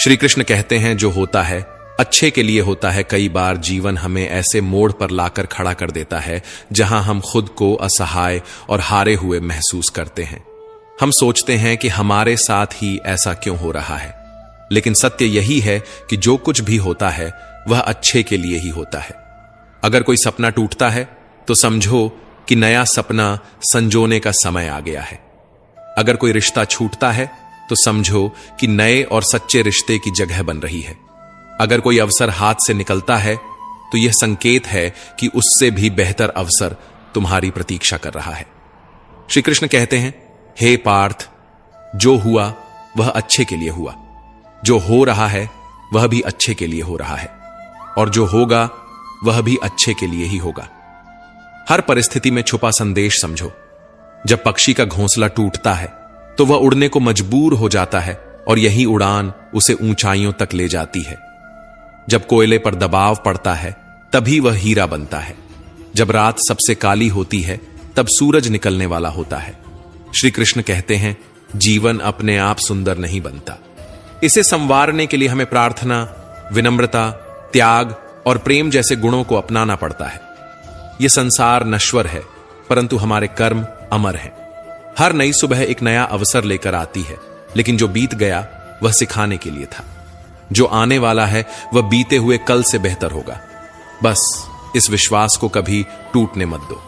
श्री कृष्ण कहते हैं जो होता है अच्छे के लिए होता है। कई बार जीवन हमें ऐसे मोड़ पर लाकर खड़ा कर देता है जहां हम खुद को असहाय और हारे हुए महसूस करते हैं। हम सोचते हैं कि हमारे साथ ही ऐसा क्यों हो रहा है, लेकिन सत्य यही है कि जो कुछ भी होता है वह अच्छे के लिए ही होता है। अगर कोई सपना टूटता है तो समझो कि नया सपना संजोने का समय आ गया है। अगर कोई रिश्ता छूटता है तो समझो कि नए और सच्चे रिश्ते की जगह बन रही है। अगर कोई अवसर हाथ से निकलता है तो यह संकेत है कि उससे भी बेहतर अवसर तुम्हारी प्रतीक्षा कर रहा है। श्री कृष्ण कहते हैं, हे पार्थ, जो हुआ वह अच्छे के लिए हुआ, जो हो रहा है वह भी अच्छे के लिए हो रहा है, और जो होगा वह भी अच्छे के लिए ही होगा। हर परिस्थिति में छुपा संदेश समझो। जब पक्षी का घोंसला टूटता है तो वह उड़ने को मजबूर हो जाता है और यही उड़ान उसे ऊंचाइयों तक ले जाती है। जब कोयले पर दबाव पड़ता है तभी वह हीरा बनता है। जब रात सबसे काली होती है तब सूरज निकलने वाला होता है। श्री कृष्ण कहते हैं, जीवन अपने आप सुंदर नहीं बनता, इसे संवारने के लिए हमें प्रार्थना, विनम्रता, त्याग और प्रेम जैसे गुणों को अपनाना पड़ता है। यह संसार नश्वर है परंतु हमारे कर्म अमर हैं। हर नई सुबह एक नया अवसर लेकर आती है, लेकिन जो बीत गया वह सिखाने के लिए था। जो आने वाला है वह बीते हुए कल से बेहतर होगा। बस इस विश्वास को कभी टूटने मत दो।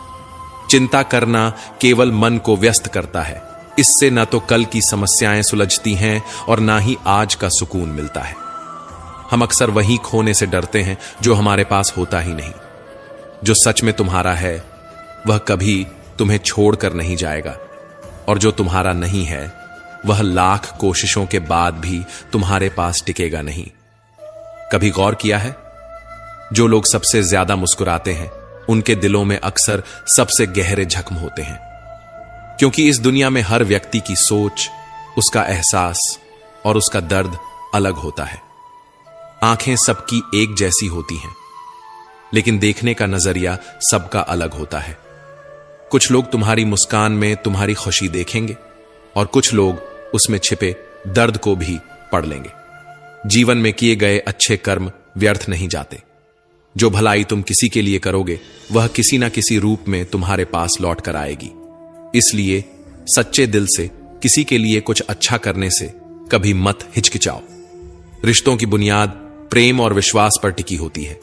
चिंता करना केवल मन को व्यस्त करता है। इससे न तो कल की समस्याएं सुलझती हैं और ना ही आज का सुकून मिलता है। हम अक्सर वही खोने से डरते हैं जो हमारे पास होता ही नहीं। जो सच में तुम्हारा है वह कभी तुम्हें छोड़कर नहीं जाएगा, और जो तुम्हारा नहीं है वह लाख कोशिशों के बाद भी तुम्हारे पास टिकेगा नहीं। कभी गौर किया है, जो लोग सबसे ज्यादा मुस्कुराते हैं उनके दिलों में अक्सर सबसे गहरे जख्म होते हैं, क्योंकि इस दुनिया में हर व्यक्ति की सोच, उसका एहसास और उसका दर्द अलग होता है। आंखें सबकी एक जैसी होती हैं, लेकिन देखने का नजरिया सबका अलग होता है। कुछ लोग तुम्हारी मुस्कान में तुम्हारी खुशी देखेंगे और कुछ लोग उसमें छिपे दर्द को भी पढ़ लेंगे। जीवन में किए गए अच्छे कर्म व्यर्थ नहीं जाते। जो भलाई तुम किसी के लिए करोगे वह किसी ना किसी रूप में तुम्हारे पास लौट कर आएगी। इसलिए सच्चे दिल से किसी के लिए कुछ अच्छा करने से कभी मत हिचकिचाओ। रिश्तों की बुनियाद प्रेम और विश्वास पर टिकी होती है,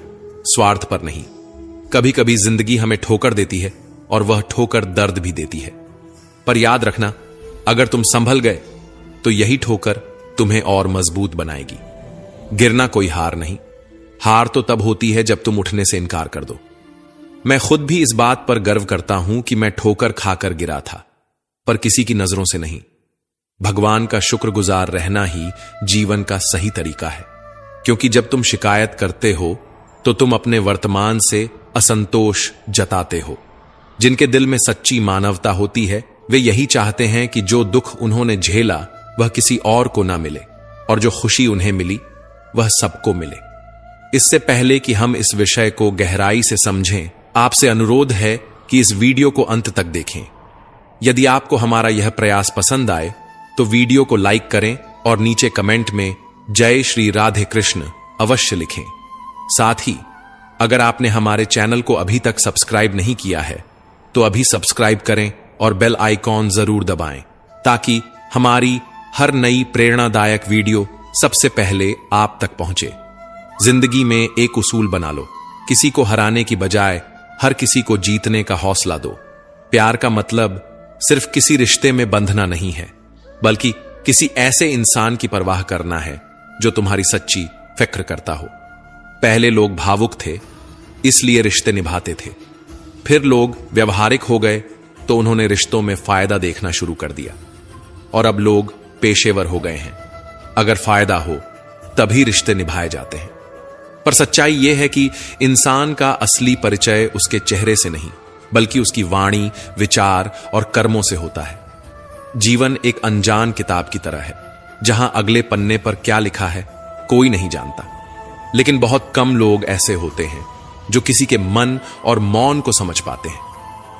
स्वार्थ पर नहीं। कभी कभी जिंदगी हमें ठोकर देती है और वह ठोकर दर्द भी देती है, पर याद रखना, अगर तुम संभल गए तो यही ठोकर तुम्हें और मजबूत बनाएगी। गिरना कोई हार नहीं, हार तो तब होती है जब तुम उठने से इनकार कर दो। मैं खुद भी इस बात पर गर्व करता हूं कि मैं ठोकर खाकर गिरा था, पर किसी की नजरों से नहीं। भगवान का शुक्रगुजार रहना ही जीवन का सही तरीका है, क्योंकि जब तुम शिकायत करते हो तो तुम अपने वर्तमान से असंतोष जताते हो। जिनके दिल में सच्ची मानवता होती है वे यही चाहते हैं कि जो दुख उन्होंने झेला वह किसी और को ना मिले, और जो खुशी उन्हें मिली वह सबको मिले। इससे पहले कि हम इस विषय को गहराई से समझें, आपसे अनुरोध है कि इस वीडियो को अंत तक देखें। यदि आपको हमारा यह प्रयास पसंद आए तो वीडियो को लाइक करें और नीचे कमेंट में जय श्री राधे कृष्ण अवश्य लिखें। साथ ही अगर आपने हमारे चैनल को अभी तक सब्सक्राइब नहीं किया है तो अभी सब्सक्राइब करें और बेल आइकॉन जरूर दबाएं, ताकि हमारी हर नई प्रेरणादायक वीडियो सबसे पहले आप तक पहुंचे। जिंदगी में एक उसूल बना लो, किसी को हराने की बजाय हर किसी को जीतने का हौसला दो। प्यार का मतलब सिर्फ किसी रिश्ते में बंधना नहीं है, बल्कि किसी ऐसे इंसान की परवाह करना है जो तुम्हारी सच्ची फिक्र करता हो। पहले लोग भावुक थे इसलिए रिश्ते निभाते थे, फिर लोग व्यवहारिक हो गए तो उन्होंने रिश्तों में फायदा देखना शुरू कर दिया, और अब लोग पेशेवर हो गए हैं। अगर फायदा हो तभी रिश्ते निभाए जाते हैं। पर सच्चाई यह है कि इंसान का असली परिचय उसके चेहरे से नहीं बल्कि उसकी वाणी, विचार और कर्मों से होता है। जीवन एक अनजान किताब की तरह है, जहां अगले पन्ने पर क्या लिखा है कोई नहीं जानता, लेकिन बहुत कम लोग ऐसे होते हैं जो किसी के मन और मौन को समझ पाते हैं।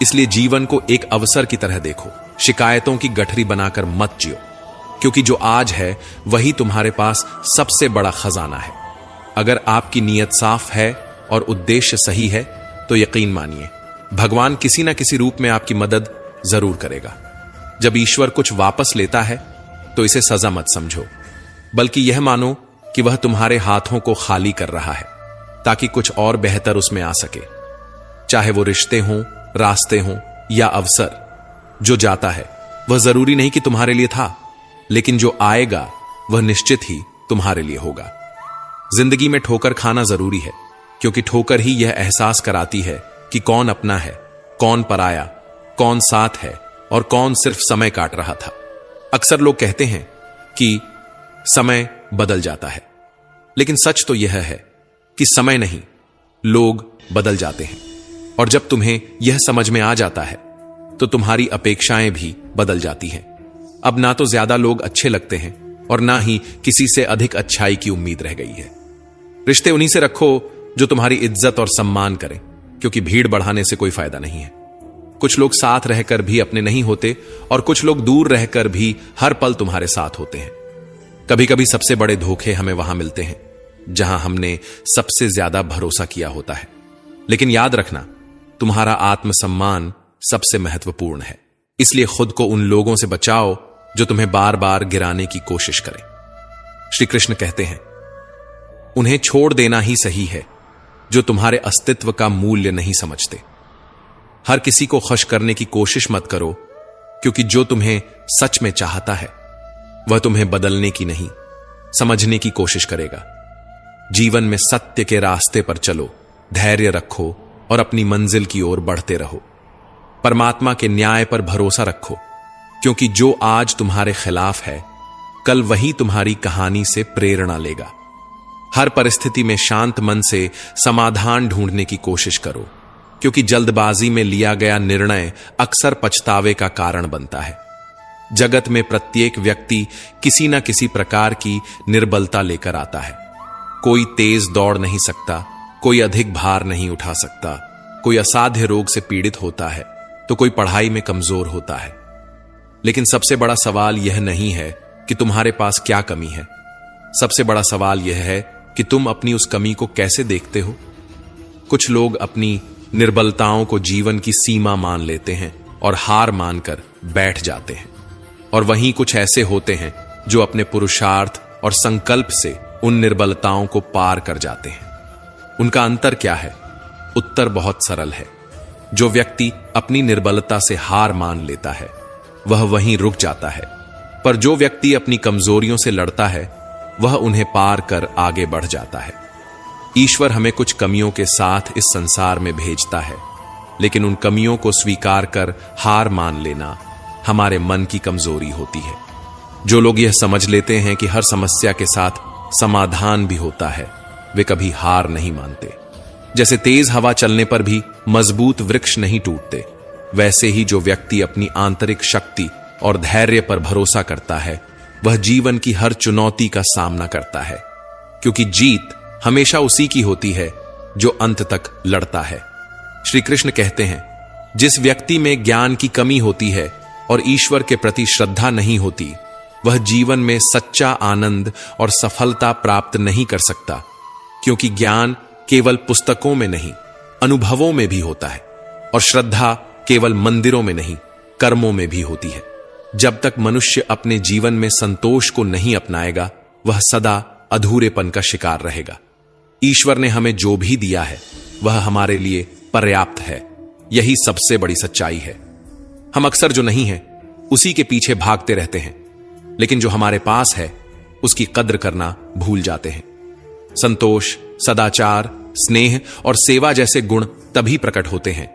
इसलिए जीवन को एक अवसर की तरह देखो, शिकायतों की गठरी बनाकर मत जियो। क्योंकि जो आज है वही तुम्हारे पास सबसे बड़ा खजाना है। अगर आपकी नीयत साफ है और उद्देश्य सही है तो यकीन मानिए भगवान किसी ना किसी रूप में आपकी मदद जरूर करेगा। जब ईश्वर कुछ वापस लेता है तो इसे सजा मत समझो, बल्कि यह मानो कि वह तुम्हारे हाथों को खाली कर रहा है ताकि कुछ और बेहतर उसमें आ सके। चाहे वो रिश्ते हों, रास्ते हों या अवसर, जो जाता है वह जरूरी नहीं कि तुम्हारे लिए था, लेकिन जो आएगा वह निश्चित ही तुम्हारे लिए होगा। जिंदगी में ठोकर खाना जरूरी है, क्योंकि ठोकर ही यह एहसास कराती है कि कौन अपना है, कौन पराया, कौन साथ है और कौन सिर्फ समय काट रहा था। अक्सर लोग कहते हैं कि समय बदल जाता है, लेकिन सच तो यह है कि समय नहीं, लोग बदल जाते हैं। और जब तुम्हें यह समझ में आ जाता है तो तुम्हारी अपेक्षाएं भी बदल जाती हैं। अब ना तो ज्यादा लोग अच्छे लगते हैं और ना ही किसी से अधिक अच्छाई की उम्मीद रह गई है। रिश्ते उन्हीं से रखो जो तुम्हारी इज्जत और सम्मान करें, क्योंकि भीड़ बढ़ाने से कोई फायदा नहीं है। कुछ लोग साथ रहकर भी अपने नहीं होते और कुछ लोग दूर रहकर भी हर पल तुम्हारे साथ होते हैं। कभी कभी सबसे बड़े धोखे हमें वहां मिलते हैं जहां हमने सबसे ज्यादा भरोसा किया होता है। लेकिन याद रखना, तुम्हारा आत्मसम्मान सबसे महत्वपूर्ण है, इसलिए खुद को उन लोगों से बचाओ जो तुम्हें बार बार गिराने की कोशिश करें। श्री कृष्ण कहते हैं, उन्हें छोड़ देना ही सही है जो तुम्हारे अस्तित्व का मूल्य नहीं समझते। हर किसी को खुश करने की कोशिश मत करो, क्योंकि जो तुम्हें सच में चाहता है वह तुम्हें बदलने की नहीं, समझने की कोशिश करेगा। जीवन में सत्य के रास्ते पर चलो, धैर्य रखो और अपनी मंजिल की ओर बढ़ते रहो। परमात्मा के न्याय पर भरोसा रखो, क्योंकि जो आज तुम्हारे खिलाफ है कल वही तुम्हारी कहानी से प्रेरणा लेगा। हर परिस्थिति में शांत मन से समाधान ढूंढने की कोशिश करो, क्योंकि जल्दबाजी में लिया गया निर्णय अक्सर पछतावे का कारण बनता है। जगत में प्रत्येक व्यक्ति किसी न किसी प्रकार की निर्बलता लेकर आता है। कोई तेज दौड़ नहीं सकता, कोई अधिक भार नहीं उठा सकता, कोई असाध्य रोग से पीड़ित होता है तो कोई पढ़ाई में कमजोर होता है। लेकिन सबसे बड़ा सवाल यह नहीं है कि तुम्हारे पास क्या कमी है, सबसे बड़ा सवाल यह है कि तुम अपनी उस कमी को कैसे देखते हो। कुछ लोग अपनी निर्बलताओं को जीवन की सीमा मान लेते हैं और हार मानकर बैठ जाते हैं, और वहीं कुछ ऐसे होते हैं जो अपने पुरुषार्थ और संकल्प से उन निर्बलताओं को पार कर जाते हैं। उनका अंतर क्या है? उत्तर बहुत सरल है। जो व्यक्ति अपनी निर्बलता से हार मान लेता है वह वहीं रुक जाता है, पर जो व्यक्ति अपनी कमजोरियों से लड़ता है वह उन्हें पार कर आगे बढ़ जाता है। ईश्वर हमें कुछ कमियों के साथ इस संसार में भेजता है, लेकिन उन कमियों को स्वीकार कर हार मान लेना हमारे मन की कमजोरी होती है। जो लोग यह समझ लेते हैं कि हर समस्या के साथ समाधान भी होता है, वे कभी हार नहीं मानते। जैसे तेज हवा चलने पर भी मजबूत वृक्ष नहीं टूटते, वैसे ही जो व्यक्ति अपनी आंतरिक शक्ति और धैर्य पर भरोसा करता है वह जीवन की हर चुनौती का सामना करता है, क्योंकि जीत हमेशा उसी की होती है जो अंत तक लड़ता है। श्री कृष्ण कहते हैं, जिस व्यक्ति में ज्ञान की कमी होती है और ईश्वर के प्रति श्रद्धा नहीं होती, वह जीवन में सच्चा आनंद और सफलता प्राप्त नहीं कर सकता, क्योंकि ज्ञान केवल पुस्तकों में नहीं, अनुभवों में भी होता है, और श्रद्धा केवल मंदिरों में नहीं, कर्मों में भी होती है। जब तक मनुष्य अपने जीवन में संतोष को नहीं अपनाएगा, वह सदा अधूरेपन का शिकार रहेगा। ईश्वर ने हमें जो भी दिया है वह हमारे लिए पर्याप्त है, यही सबसे बड़ी सच्चाई है। हम अक्सर जो नहीं है उसी के पीछे भागते रहते हैं, लेकिन जो हमारे पास है उसकी कद्र करना भूल जाते हैं। संतोष, सदाचार, स्नेह और सेवा जैसे गुण तभी प्रकट होते हैं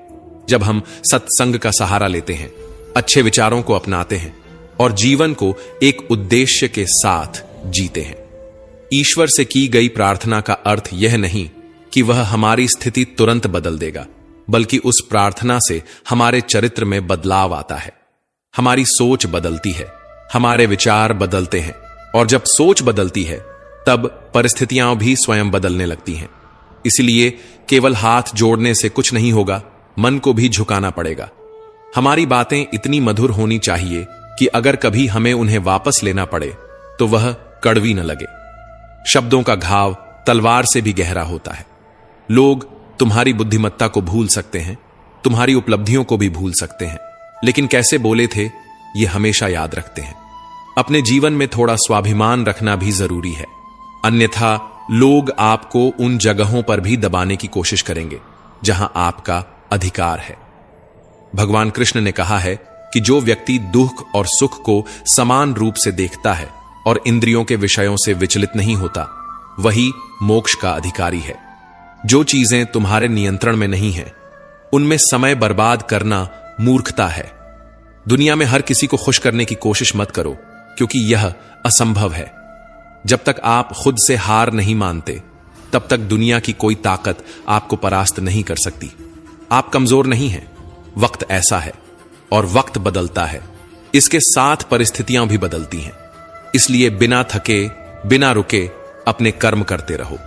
जब हम सत्संग का सहारा लेते हैं, अच्छे विचारों को अपनाते हैं और जीवन को एक उद्देश्य के साथ जीते हैं। ईश्वर से की गई प्रार्थना का अर्थ यह नहीं कि वह हमारी स्थिति तुरंत बदल देगा, बल्कि उस प्रार्थना से हमारे चरित्र में बदलाव आता है। हमारी सोच बदलती है, हमारे विचार बदलते हैं, और जब सोच बदलती है तब परिस्थितियां भी स्वयं बदलने लगती हैं। इसलिए केवल हाथ जोड़ने से कुछ नहीं होगा, मन को भी झुकाना पड़ेगा। हमारी बातें इतनी मधुर होनी चाहिए कि अगर कभी हमें उन्हें वापस लेना पड़े तो वह कड़वी न लगे। शब्दों का घाव तलवार से भी गहरा होता है। लोग तुम्हारी बुद्धिमत्ता को भूल सकते हैं, तुम्हारी उपलब्धियों को भी भूल सकते हैं, लेकिन कैसे बोले थे यह हमेशा याद रखते हैं। अपने जीवन में थोड़ा स्वाभिमान रखना भी जरूरी है, अन्यथा लोग आपको उन जगहों पर भी दबाने की कोशिश करेंगे जहां आपका अधिकार है। भगवान कृष्ण ने कहा है कि जो व्यक्ति दुख और सुख को समान रूप से देखता है और इंद्रियों के विषयों से विचलित नहीं होता, वही मोक्ष का अधिकारी है। जो चीजें तुम्हारे नियंत्रण में नहीं हैं, उनमें समय बर्बाद करना मूर्खता है। दुनिया में हर किसी को खुश करने की कोशिश मत करो, क्योंकि यह असंभव है। जब तक आप खुद से हार नहीं मानते, तब तक दुनिया की कोई ताकत आपको परास्त नहीं कर सकती। आप कमजोर नहीं हैं, वक्त ऐसा है और वक्त बदलता है, इसके साथ परिस्थितियां भी बदलती हैं। इसलिए बिना थके, बिना रुके अपने कर्म करते रहो।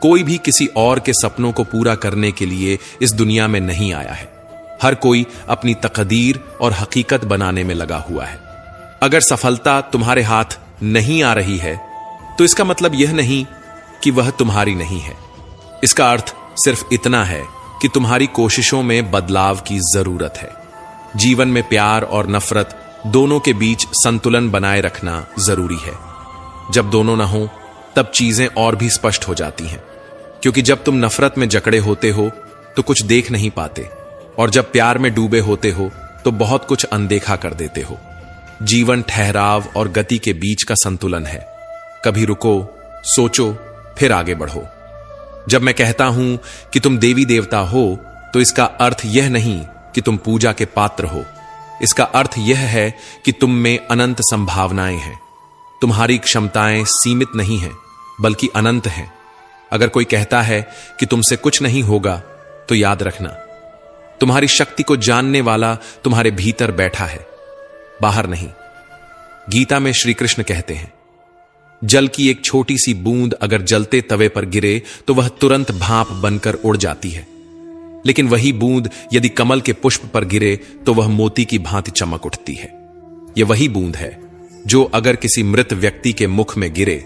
कोई भी किसी और के सपनों को पूरा करने के लिए इस दुनिया में नहीं आया है। हर कोई अपनी तकदीर और हकीकत बनाने में लगा हुआ है। अगर सफलता तुम्हारे हाथ नहीं आ रही है, तो इसका मतलब यह नहीं कि वह तुम्हारी नहीं है। इसका अर्थ सिर्फ इतना है कि तुम्हारी कोशिशों में बदलाव की जरूरत है। जीवन में प्यार और नफरत दोनों के बीच संतुलन बनाए रखना जरूरी है। जब दोनों ना हो, तब चीजें और भी स्पष्ट हो जाती हैं, क्योंकि जब तुम नफरत में जकड़े होते हो तो कुछ देख नहीं पाते, और जब प्यार में डूबे होते हो तो बहुत कुछ अनदेखा कर देते हो। जीवन ठहराव और गति के बीच का संतुलन है। कभी रुको, सोचो, फिर आगे बढ़ो। जब मैं कहता हूं कि तुम देवी देवता हो, तो इसका अर्थ यह नहीं कि तुम पूजा के पात्र हो। इसका अर्थ यह है कि तुम में अनंत संभावनाएं हैं। तुम्हारी क्षमताएं सीमित नहीं हैं, बल्कि अनंत हैं। अगर कोई कहता है कि तुमसे कुछ नहीं होगा, तो याद रखना, तुम्हारी शक्ति को जानने वाला तुम्हारे भीतर बैठा है, बाहर नहीं। गीता में श्री कृष्ण कहते हैं, जल की एक छोटी सी बूंद अगर जलते तवे पर गिरे तो वह तुरंत भाप बनकर उड़ जाती है, लेकिन वही बूंद यदि कमल के पुष्प पर गिरे तो वह मोती की भांति चमक उठती है। यह वही बूंद है जो अगर किसी मृत व्यक्ति के मुख में गिरे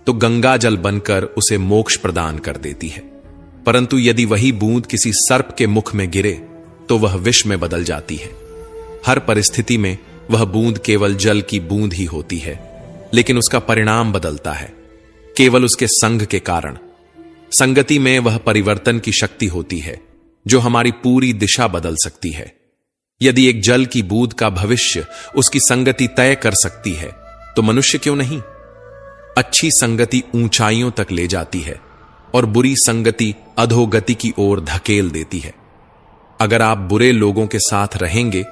तो गंगा जल बनकर उसे मोक्ष प्रदान कर देती है, परंतु यदि वही बूंद किसी सर्प के मुख में गिरे तो वह विष में बदल जाती है। हर परिस्थिति में वह बूंद केवल जल की बूंद ही होती है, लेकिन उसका परिणाम बदलता है केवल उसके संग के कारण। संगति में वह परिवर्तन की शक्ति होती है जो हमारी पूरी दिशा बदल सकती है। यदि एक जल की बूंद का भविष्य उसकी संगति तय कर सकती है, तो मनुष्य क्यों नहीं? अच्छी संगति ऊंचाइयों तक ले जाती है और बुरी संगति अधोगति की ओर धकेल देती है। अगर आप बुरे लोगों के साथ रहेंगे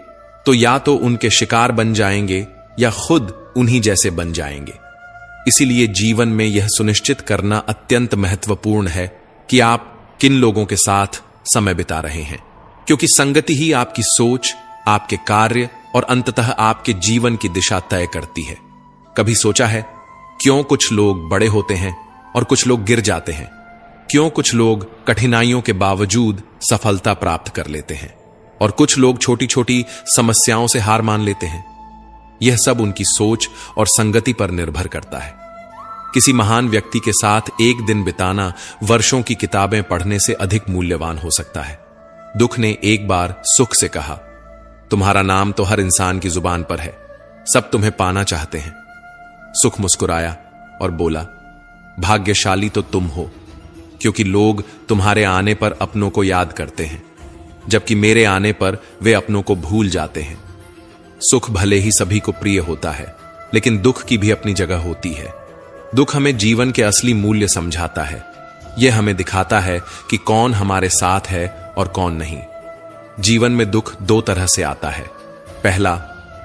तो या तो उनके शिकार बन जाएंगे या खुद उन्हीं जैसे बन जाएंगे। इसीलिए जीवन में यह सुनिश्चित करना अत्यंत महत्वपूर्ण है कि आप किन लोगों के साथ समय बिता रहे हैं, क्योंकि संगति ही आपकी सोच, आपके कार्य और अंततः आपके जीवन की दिशा तय करती है। कभी सोचा है क्यों कुछ लोग बड़े होते हैं और कुछ लोग गिर जाते हैं? क्यों कुछ लोग कठिनाइयों के बावजूद सफलता प्राप्त कर लेते हैं और कुछ लोग छोटी छोटी समस्याओं से हार मान लेते हैं? यह सब उनकी सोच और संगति पर निर्भर करता है। किसी महान व्यक्ति के साथ एक दिन बिताना वर्षों की किताबें पढ़ने से अधिक मूल्यवान हो सकता है। दुख ने एक बार सुख से कहा, तुम्हारा नाम तो हर इंसान की जुबान पर है, सब तुम्हें पाना चाहते हैं। सुख मुस्कुराया और बोला, भाग्यशाली तो तुम हो, क्योंकि लोग तुम्हारे आने पर अपनों को याद करते हैं, जबकि मेरे आने पर वे अपनों को भूल जाते हैं। सुख भले ही सभी को प्रिय होता है, लेकिन दुख की भी अपनी जगह होती है। दुख हमें जीवन के असली मूल्य समझाता है। यह हमें दिखाता है कि कौन हमारे साथ है और कौन नहीं। जीवन में दुख दो तरह से आता है। पहला,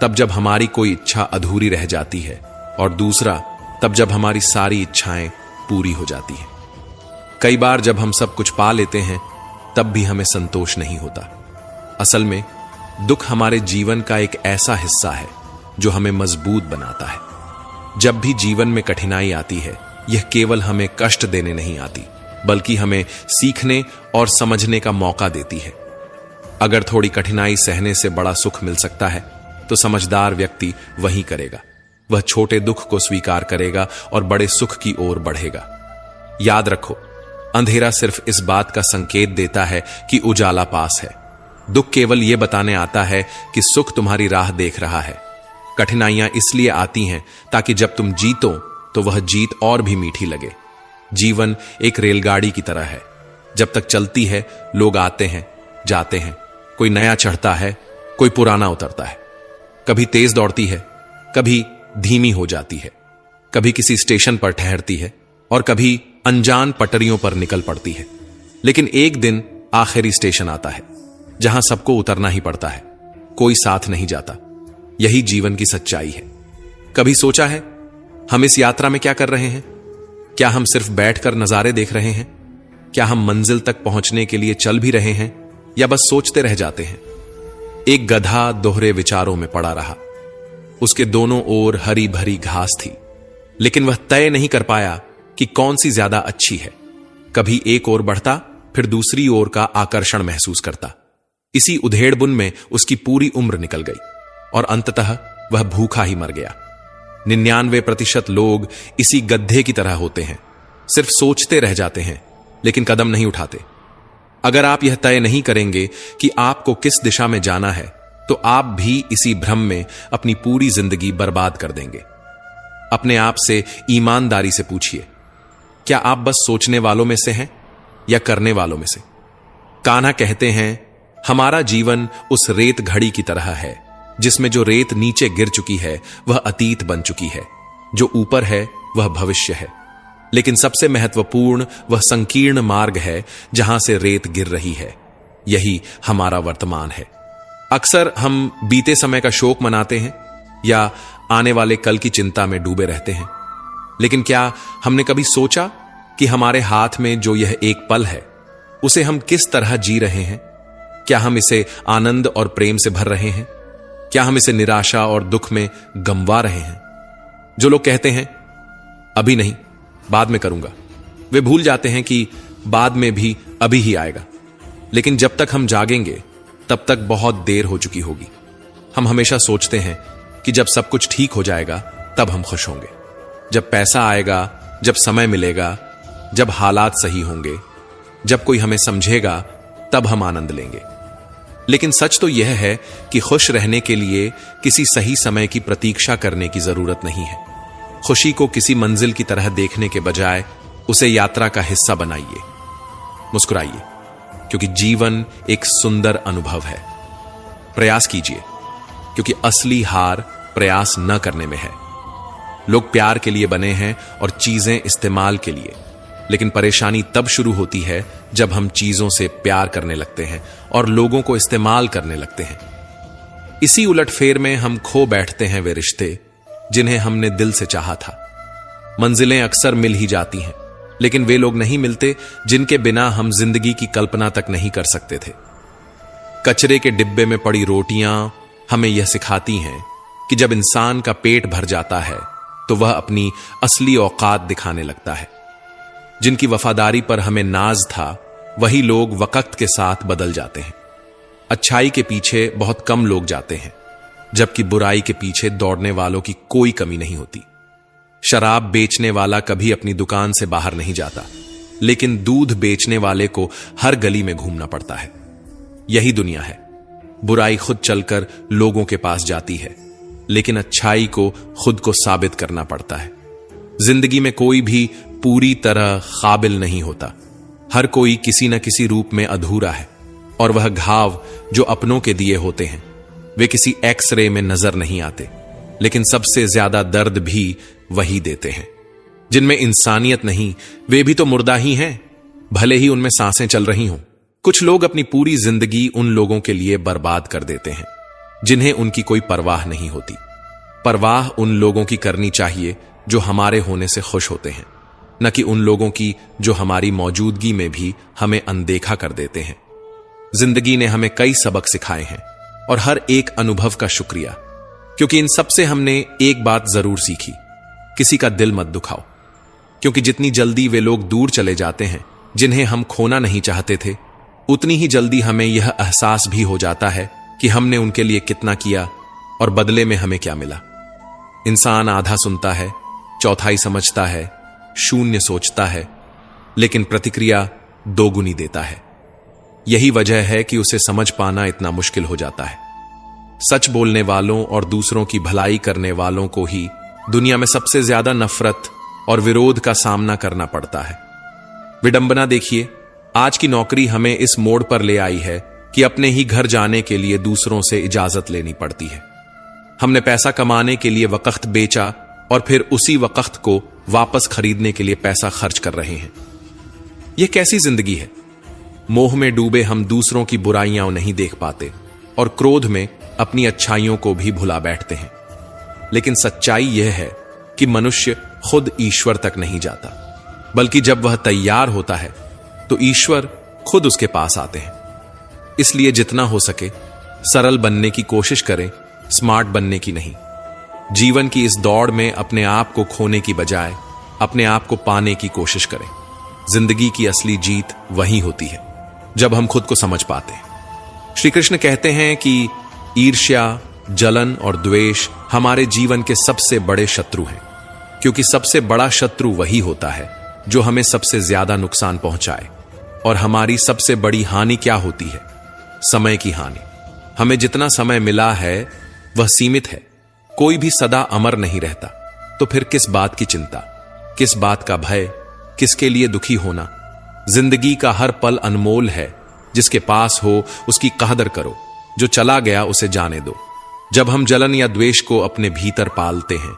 तब जब हमारी कोई इच्छा अधूरी रह जाती है, और दूसरा, तब जब हमारी सारी इच्छाएं पूरी हो जाती हैं। कई बार जब हम सब कुछ पा लेते हैं, तब भी हमें संतोष नहीं होता। असल में दुख हमारे जीवन का एक ऐसा हिस्सा है जो हमें मजबूत बनाता है। जब भी जीवन में कठिनाई आती है, यह केवल हमें कष्ट देने नहीं आती, बल्कि हमें सीखने और समझने का मौका देती है। अगर थोड़ी कठिनाई सहने से बड़ा सुख मिल सकता है, तो समझदार व्यक्ति वही करेगा। वह छोटे दुख को स्वीकार करेगा और बड़े सुख की ओर बढ़ेगा। याद रखो, अंधेरा सिर्फ इस बात का संकेत देता है कि उजाला पास है। दुख केवल यह बताने आता है कि सुख तुम्हारी राह देख रहा है। कठिनाइयां इसलिए आती हैं ताकि जब तुम जीतो तो वह जीत और भी मीठी लगे। जीवन एक रेलगाड़ी की तरह है। जब तक चलती है, लोग आते हैं, जाते हैं, कोई नया चढ़ता है, कोई पुराना उतरता है। कभी तेज दौड़ती है, कभी धीमी हो जाती है, कभी किसी स्टेशन पर ठहरती है और कभी अनजान पटरियों पर निकल पड़ती है। लेकिन एक दिन आखिरी स्टेशन आता है जहां सबको उतरना ही पड़ता है, कोई साथ नहीं जाता। यही जीवन की सच्चाई है। कभी सोचा है हम इस यात्रा में क्या कर रहे हैं? क्या हम सिर्फ बैठकर नजारे देख रहे हैं? क्या हम मंजिल तक पहुंचने के लिए चल भी रहे हैं या बस सोचते रह जाते हैं? एक गधा दोहरे विचारों में पड़ा रहा। उसके दोनों ओर हरी भरी घास थी, लेकिन वह तय नहीं कर पाया कि कौन सी ज्यादा अच्छी है। कभी एक ओर बढ़ता, फिर दूसरी ओर का आकर्षण महसूस करता। इसी उधेड़बुन में उसकी पूरी उम्र निकल गई और अंततः वह भूखा ही मर गया। 99% लोग इसी गधे की तरह होते हैं, सिर्फ सोचते रह जाते हैं लेकिन कदम नहीं उठाते। अगर आप यह तय नहीं करेंगे कि आपको किस दिशा में जाना है, तो आप भी इसी भ्रम में अपनी पूरी जिंदगी बर्बाद कर देंगे। अपने आप से ईमानदारी से पूछिए, क्या आप बस सोचने वालों में से हैं या करने वालों में से? कान्हा कहते हैं, हमारा जीवन उस रेत घड़ी की तरह है जिसमें जो रेत नीचे गिर चुकी है वह अतीत बन चुकी है, जो ऊपर है वह भविष्य है। लेकिन सबसे महत्वपूर्ण वह संकीर्ण मार्ग है जहां से रेत गिर रही है। यही हमारा वर्तमान है। अक्सर हम बीते समय का शोक मनाते हैं या आने वाले कल की चिंता में डूबे रहते हैं, लेकिन क्या हमने कभी सोचा कि हमारे हाथ में जो यह एक पल है उसे हम किस तरह जी रहे हैं? क्या हम इसे आनंद और प्रेम से भर रहे हैं? क्या हम इसे निराशा और दुख में गंवा रहे हैं? जो लोग कहते हैं अभी नहीं, बाद में करूंगा, वे भूल जाते हैं कि बाद में भी अभी ही आएगा। लेकिन जब तक हम जागेंगे तब तक बहुत देर हो चुकी होगी। हम हमेशा सोचते हैं कि जब सब कुछ ठीक हो जाएगा तब हम खुश होंगे, जब पैसा आएगा, जब समय मिलेगा, जब हालात सही होंगे, जब कोई हमें समझेगा तब हम आनंद लेंगे। लेकिन सच तो यह है कि खुश रहने के लिए किसी सही समय की प्रतीक्षा करने की जरूरत नहीं है। खुशी को किसी मंजिल की तरह देखने के बजाय उसे यात्रा का हिस्सा बनाइए। मुस्कुराइए, क्योंकि जीवन एक सुंदर अनुभव है। प्रयास कीजिए, क्योंकि असली हार प्रयास न करने में है। लोग प्यार के लिए बने हैं और चीजें इस्तेमाल के लिए, लेकिन परेशानी तब शुरू होती है जब हम चीजों से प्यार करने लगते हैं और लोगों को इस्तेमाल करने लगते हैं। इसी उलटफेर में हम खो बैठते हैं वे रिश्ते जिन्हें हमने दिल से चाहा था। मंजिलें अक्सर मिल ही जाती हैं, लेकिन वे लोग नहीं मिलते जिनके बिना हम जिंदगी की कल्पना तक नहीं कर सकते थे। कचरे के डिब्बे में पड़ी रोटियां हमें यह सिखाती हैं कि जब इंसान का पेट भर जाता है तो वह अपनी असली औकात दिखाने लगता है। जिनकी वफादारी पर हमें नाज था, वही लोग वक्त के साथ बदल जाते हैं। अच्छाई के पीछे बहुत कम लोग जाते हैं, जबकि बुराई के पीछे दौड़ने वालों की कोई कमी नहीं होती। शराब बेचने वाला कभी अपनी दुकान से बाहर नहीं जाता, लेकिन दूध बेचने वाले को हर गली में घूमना पड़ता है। यही दुनिया है। बुराई खुद चलकर लोगों के पास जाती है, लेकिन अच्छाई को खुद को साबित करना पड़ता है। जिंदगी में कोई भी पूरी तरह काबिल नहीं होता। हर कोई किसी न किसी रूप में अधूरा है, और वह घाव जो अपनों के दिए होते हैं वे किसी एक्सरे में नजर नहीं आते, लेकिन सबसे ज्यादा दर्द भी वही देते हैं। जिनमें इंसानियत नहीं, वे भी तो मुर्दा ही हैं, भले ही उनमें सांसें चल रही हों। कुछ लोग अपनी पूरी जिंदगी उन लोगों के लिए बर्बाद कर देते हैं जिन्हें उनकी कोई परवाह नहीं होती। परवाह उन लोगों की करनी चाहिए जो हमारे होने से खुश होते हैं, न कि उन लोगों की जो हमारी मौजूदगी में भी हमें अनदेखा कर देते हैं। जिंदगी ने हमें कई सबक सिखाए हैं, और हर एक अनुभव का शुक्रिया, क्योंकि इन सब से हमने एक बात जरूर सीखी, किसी का दिल मत दुखाओ। क्योंकि जितनी जल्दी वे लोग दूर चले जाते हैं जिन्हें हम खोना नहीं चाहते थे, उतनी ही जल्दी हमें यह एहसास भी हो जाता है कि हमने उनके लिए कितना किया और बदले में हमें क्या मिला? इंसान आधा सुनता है, चौथाई समझता है, शून्य सोचता है, लेकिन प्रतिक्रिया दोगुनी देता है। यही वजह है कि उसे समझ पाना इतना मुश्किल हो जाता है। सच बोलने वालों और दूसरों की भलाई करने वालों को ही दुनिया में सबसे ज्यादा नफरत और विरोध का सामना करना पड़ता है। विडंबना देखिए, आज की नौकरी हमें इस मोड़ पर ले आई है कि अपने ही घर जाने के लिए दूसरों से इजाजत लेनी पड़ती है। हमने पैसा कमाने के लिए वक्त बेचा और फिर उसी वक्त को वापस खरीदने के लिए पैसा खर्च कर रहे हैं। यह कैसी जिंदगी है? मोह में डूबे हम दूसरों की बुराइयां नहीं देख पाते और क्रोध में अपनी अच्छाइयों को भी भुला बैठते हैं। लेकिन सच्चाई यह है कि मनुष्य खुद ईश्वर तक नहीं जाता, बल्कि जब वह तैयार होता है तो ईश्वर खुद उसके पास आते हैं। इसलिए जितना हो सके सरल बनने की कोशिश करें, स्मार्ट बनने की नहीं। जीवन की इस दौड़ में अपने आप को खोने की बजाय अपने आप को पाने की कोशिश करें। जिंदगी की असली जीत वही होती है जब हम खुद को समझ पाते हैं। श्री कृष्ण कहते हैं कि ईर्ष्या, जलन और द्वेष हमारे जीवन के सबसे बड़े शत्रु हैं, क्योंकि सबसे बड़ा शत्रु वही होता है जो हमें सबसे ज्यादा नुकसान पहुंचाए। और हमारी सबसे बड़ी हानि क्या होती है? समय की हानि। हमें जितना समय मिला है वह सीमित है। कोई भी सदा अमर नहीं रहता, तो फिर किस बात की चिंता, किस बात का भय, किसके लिए दुखी होना? जिंदगी का हर पल अनमोल है। जिसके पास हो उसकी कदर करो, जो चला गया उसे जाने दो। जब हम जलन या द्वेष को अपने भीतर पालते हैं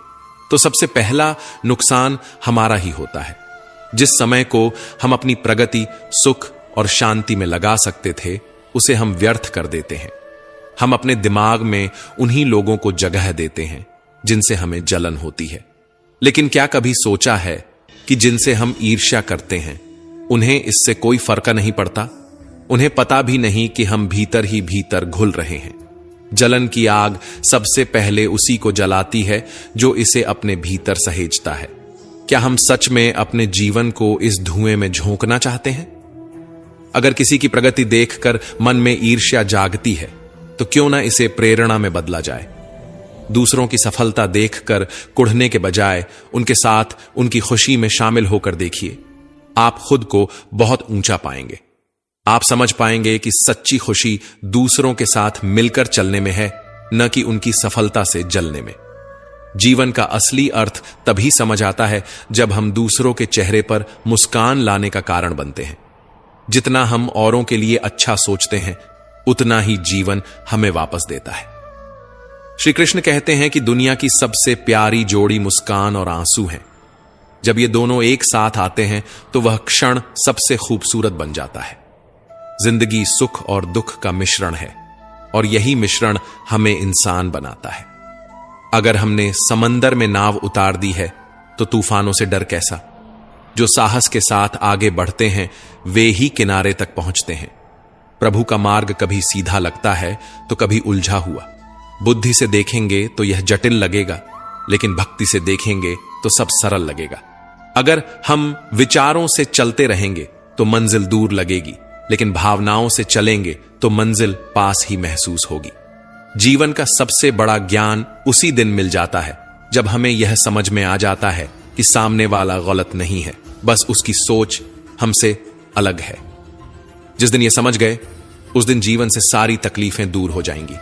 तो सबसे पहला नुकसान हमारा ही होता है। जिस समय को हम अपनी प्रगति, सुख और शांति में लगा सकते थे, उसे हम व्यर्थ कर देते हैं। हम अपने दिमाग में उन्हीं लोगों को जगह देते हैं जिनसे हमें जलन होती है। लेकिन क्या कभी सोचा है कि जिनसे हम ईर्ष्या करते हैं उन्हें इससे कोई फर्क नहीं पड़ता? उन्हें पता भी नहीं कि हम भीतर ही भीतर घुल रहे हैं। जलन की आग सबसे पहले उसी को जलाती है जो इसे अपने भीतर सहेजता है। क्या हम सच में अपने जीवन को इस धुएं में झोंकना चाहते हैं? अगर किसी की प्रगति देखकर मन में ईर्ष्या जागती है तो क्यों ना इसे प्रेरणा में बदला जाए। दूसरों की सफलता देखकर कुढ़ने के बजाय उनके साथ उनकी खुशी में शामिल होकर देखिए। आप खुद को बहुत ऊंचा पाएंगे। आप समझ पाएंगे कि सच्ची खुशी दूसरों के साथ मिलकर चलने में है, न कि उनकी सफलता से जलने में। जीवन का असली अर्थ तभी समझ आता है जब हम दूसरों के चेहरे पर मुस्कान लाने का कारण बनते हैं। जितना हम औरों के लिए अच्छा सोचते हैं, उतना ही जीवन हमें वापस देता है। श्री कृष्ण कहते हैं कि दुनिया की सबसे प्यारी जोड़ी मुस्कान और आंसू हैं। जब ये दोनों एक साथ आते हैं तो वह क्षण सबसे खूबसूरत बन जाता है। जिंदगी सुख और दुख का मिश्रण है और यही मिश्रण हमें इंसान बनाता है। अगर हमने समंदर में नाव उतार दी है तो तूफानों से डर कैसा? जो साहस के साथ आगे बढ़ते हैं वे ही किनारे तक पहुंचते हैं। प्रभु का मार्ग कभी सीधा लगता है तो कभी उलझा हुआ। बुद्धि से देखेंगे तो यह जटिल लगेगा, लेकिन भक्ति से देखेंगे तो सब सरल लगेगा। अगर हम विचारों से चलते रहेंगे तो मंजिल दूर लगेगी, लेकिन भावनाओं से चलेंगे तो मंजिल पास ही महसूस होगी। जीवन का सबसे बड़ा ज्ञान उसी दिन मिल जाता है जब हमें यह समझ में आ जाता है कि सामने वाला गलत नहीं है, बस उसकी सोच हमसे अलग है। जिस दिन यह समझ गए उस दिन जीवन से सारी तकलीफें दूर हो जाएंगी।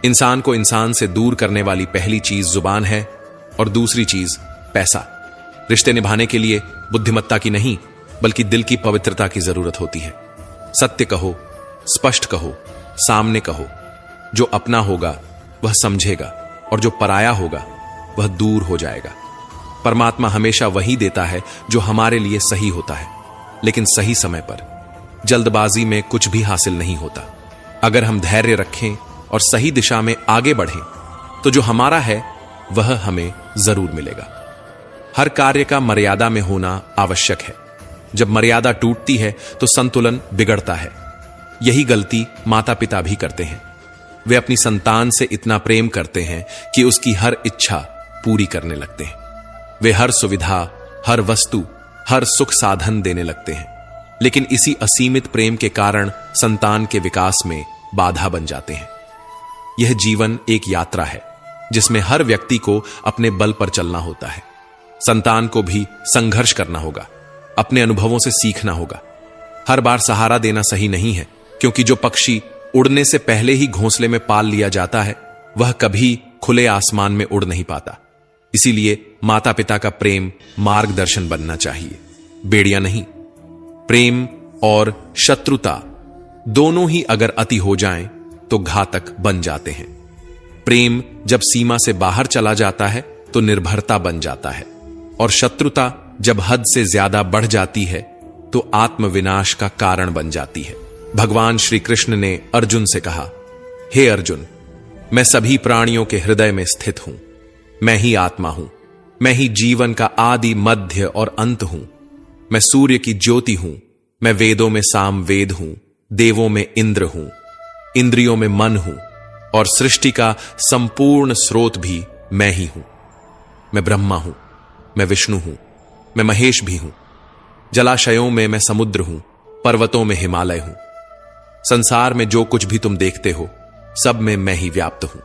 इंसान को इंसान से दूर करने वाली पहली चीज जुबान है और दूसरी चीज पैसा। रिश्ते निभाने के लिए बुद्धिमत्ता की नहीं बल्कि दिल की पवित्रता की जरूरत होती है। सत्य कहो, स्पष्ट कहो, सामने कहो। जो अपना होगा वह समझेगा और जो पराया होगा वह दूर हो जाएगा। परमात्मा हमेशा वही देता है जो हमारे लिए सही होता है, लेकिन सही समय पर। जल्दबाजी में कुछ भी हासिल नहीं होता। अगर हम धैर्य रखें और सही दिशा में आगे बढ़ें तो जो हमारा है वह हमें जरूर मिलेगा। हर कार्य का मर्यादा में होना आवश्यक है। जब मर्यादा टूटती है तो संतुलन बिगड़ता है। यही गलती माता पिता भी करते हैं। वे अपनी संतान से इतना प्रेम करते हैं कि उसकी हर इच्छा पूरी करने लगते हैं। वे हर सुविधा, हर वस्तु, हर सुख साधन देने लगते हैं, लेकिन इसी असीमित प्रेम के कारण संतान के विकास में बाधा बन जाते हैं। यह जीवन एक यात्रा है जिसमें हर व्यक्ति को अपने बल पर चलना होता है। संतान को भी संघर्ष करना होगा, अपने अनुभवों से सीखना होगा। हर बार सहारा देना सही नहीं है, क्योंकि जो पक्षी उड़ने से पहले ही घोंसले में पाल लिया जाता है वह कभी खुले आसमान में उड़ नहीं पाता। इसीलिए माता पिता का प्रेम मार्गदर्शन बनना चाहिए, बेड़िया नहीं। प्रेम और शत्रुता दोनों ही अगर अति हो जाएं तो घातक बन जाते हैं। प्रेम जब सीमा से बाहर चला जाता है तो निर्भरता बन जाता है, और शत्रुता जब हद से ज्यादा बढ़ जाती है तो आत्मविनाश का कारण बन जाती है। भगवान श्री कृष्ण ने अर्जुन से कहा, हे अर्जुन, मैं सभी प्राणियों के हृदय में स्थित हूं। मैं ही आत्मा हूं, मैं ही जीवन का आदि मध्य और अंत हूं। मैं सूर्य की ज्योति हूं, मैं वेदों में साम वेद हूं, देवों में इंद्र हूं, इंद्रियों में मन हूं, और सृष्टि का संपूर्ण स्रोत भी मैं ही हूं। मैं ब्रह्मा हूं, मैं विष्णु हूं, मैं महेश भी हूं। जलाशयों में मैं समुद्र हूं, पर्वतों में हिमालय हूं। संसार में जो कुछ भी तुम देखते हो सब में मैं ही व्याप्त हूं।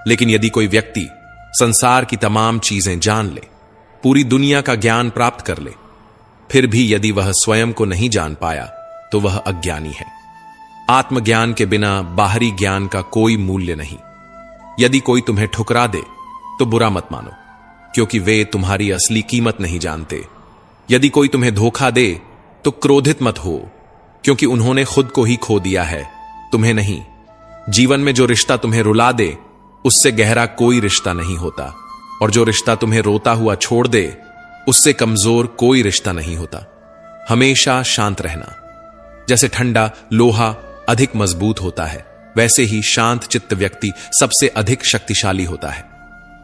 लेकिन यदि कोई व्यक्ति संसार की तमाम चीजें जान ले, पूरी दुनिया का ज्ञान प्राप्त कर ले, फिर भी यदि वह स्वयं को नहीं जान पाया तो वह अज्ञानी है। आत्मज्ञान के बिना बाहरी ज्ञान का कोई मूल्य नहीं। यदि कोई तुम्हें ठुकरा दे तो बुरा मत मानो, क्योंकि वे तुम्हारी असली कीमत नहीं जानते। यदि कोई तुम्हें धोखा दे तो क्रोधित मत हो, क्योंकि उन्होंने खुद को ही खो दिया है, तुम्हें नहीं। जीवन में जो रिश्ता तुम्हें रुला दे उससे गहरा कोई रिश्ता नहीं होता, और जो रिश्ता तुम्हें रोता हुआ छोड़ दे उससे कमजोर कोई रिश्ता नहीं होता। हमेशा शांत रहना। जैसे ठंडा लोहा अधिक मजबूत होता है, वैसे ही शांत चित्त व्यक्ति सबसे अधिक शक्तिशाली होता है।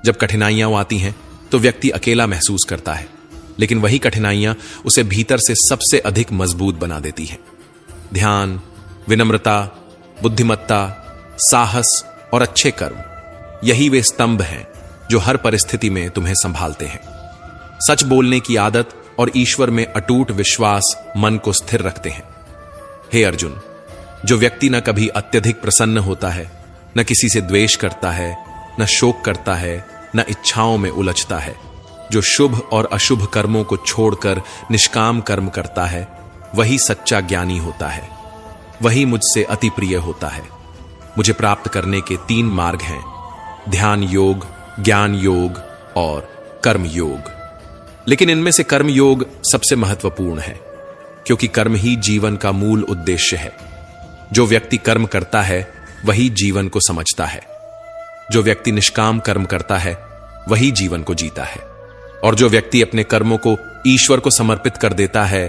जब कठिनाइयां आती हैं तो व्यक्ति अकेला महसूस करता है, लेकिन वही कठिनाइयां उसे भीतर से सबसे अधिक मजबूत बना देती हैं। ध्यान, विनम्रता, बुद्धिमत्ता, साहस और अच्छे कर्म, यही वे स्तंभ हैं जो हर परिस्थिति में तुम्हें संभालते हैं। सच बोलने की आदत और ईश्वर में अटूट विश्वास मन को स्थिर रखते हैं। हे अर्जुन, जो व्यक्ति न कभी अत्यधिक प्रसन्न होता है, न किसी से द्वेष करता है, न शोक करता है, न इच्छाओं में उलझता है, जो शुभ और अशुभ कर्मों को छोड़कर निष्काम कर्म करता है, वही सच्चा ज्ञानी होता है। वही मुझसे अति प्रिय होता है। मुझे प्राप्त करने के 3 मार्ग हैं: ध्यान योग, ज्ञान योग और कर्म योग। लेकिन इनमें से कर्म योग सबसे महत्वपूर्ण है, क्योंकि कर्म ही जीवन का मूल उद्देश्य है। जो व्यक्ति कर्म करता है वही जीवन को समझता है। जो व्यक्ति निष्काम कर्म करता है वही जीवन को जीता है, और जो व्यक्ति अपने कर्मों को ईश्वर को समर्पित कर देता है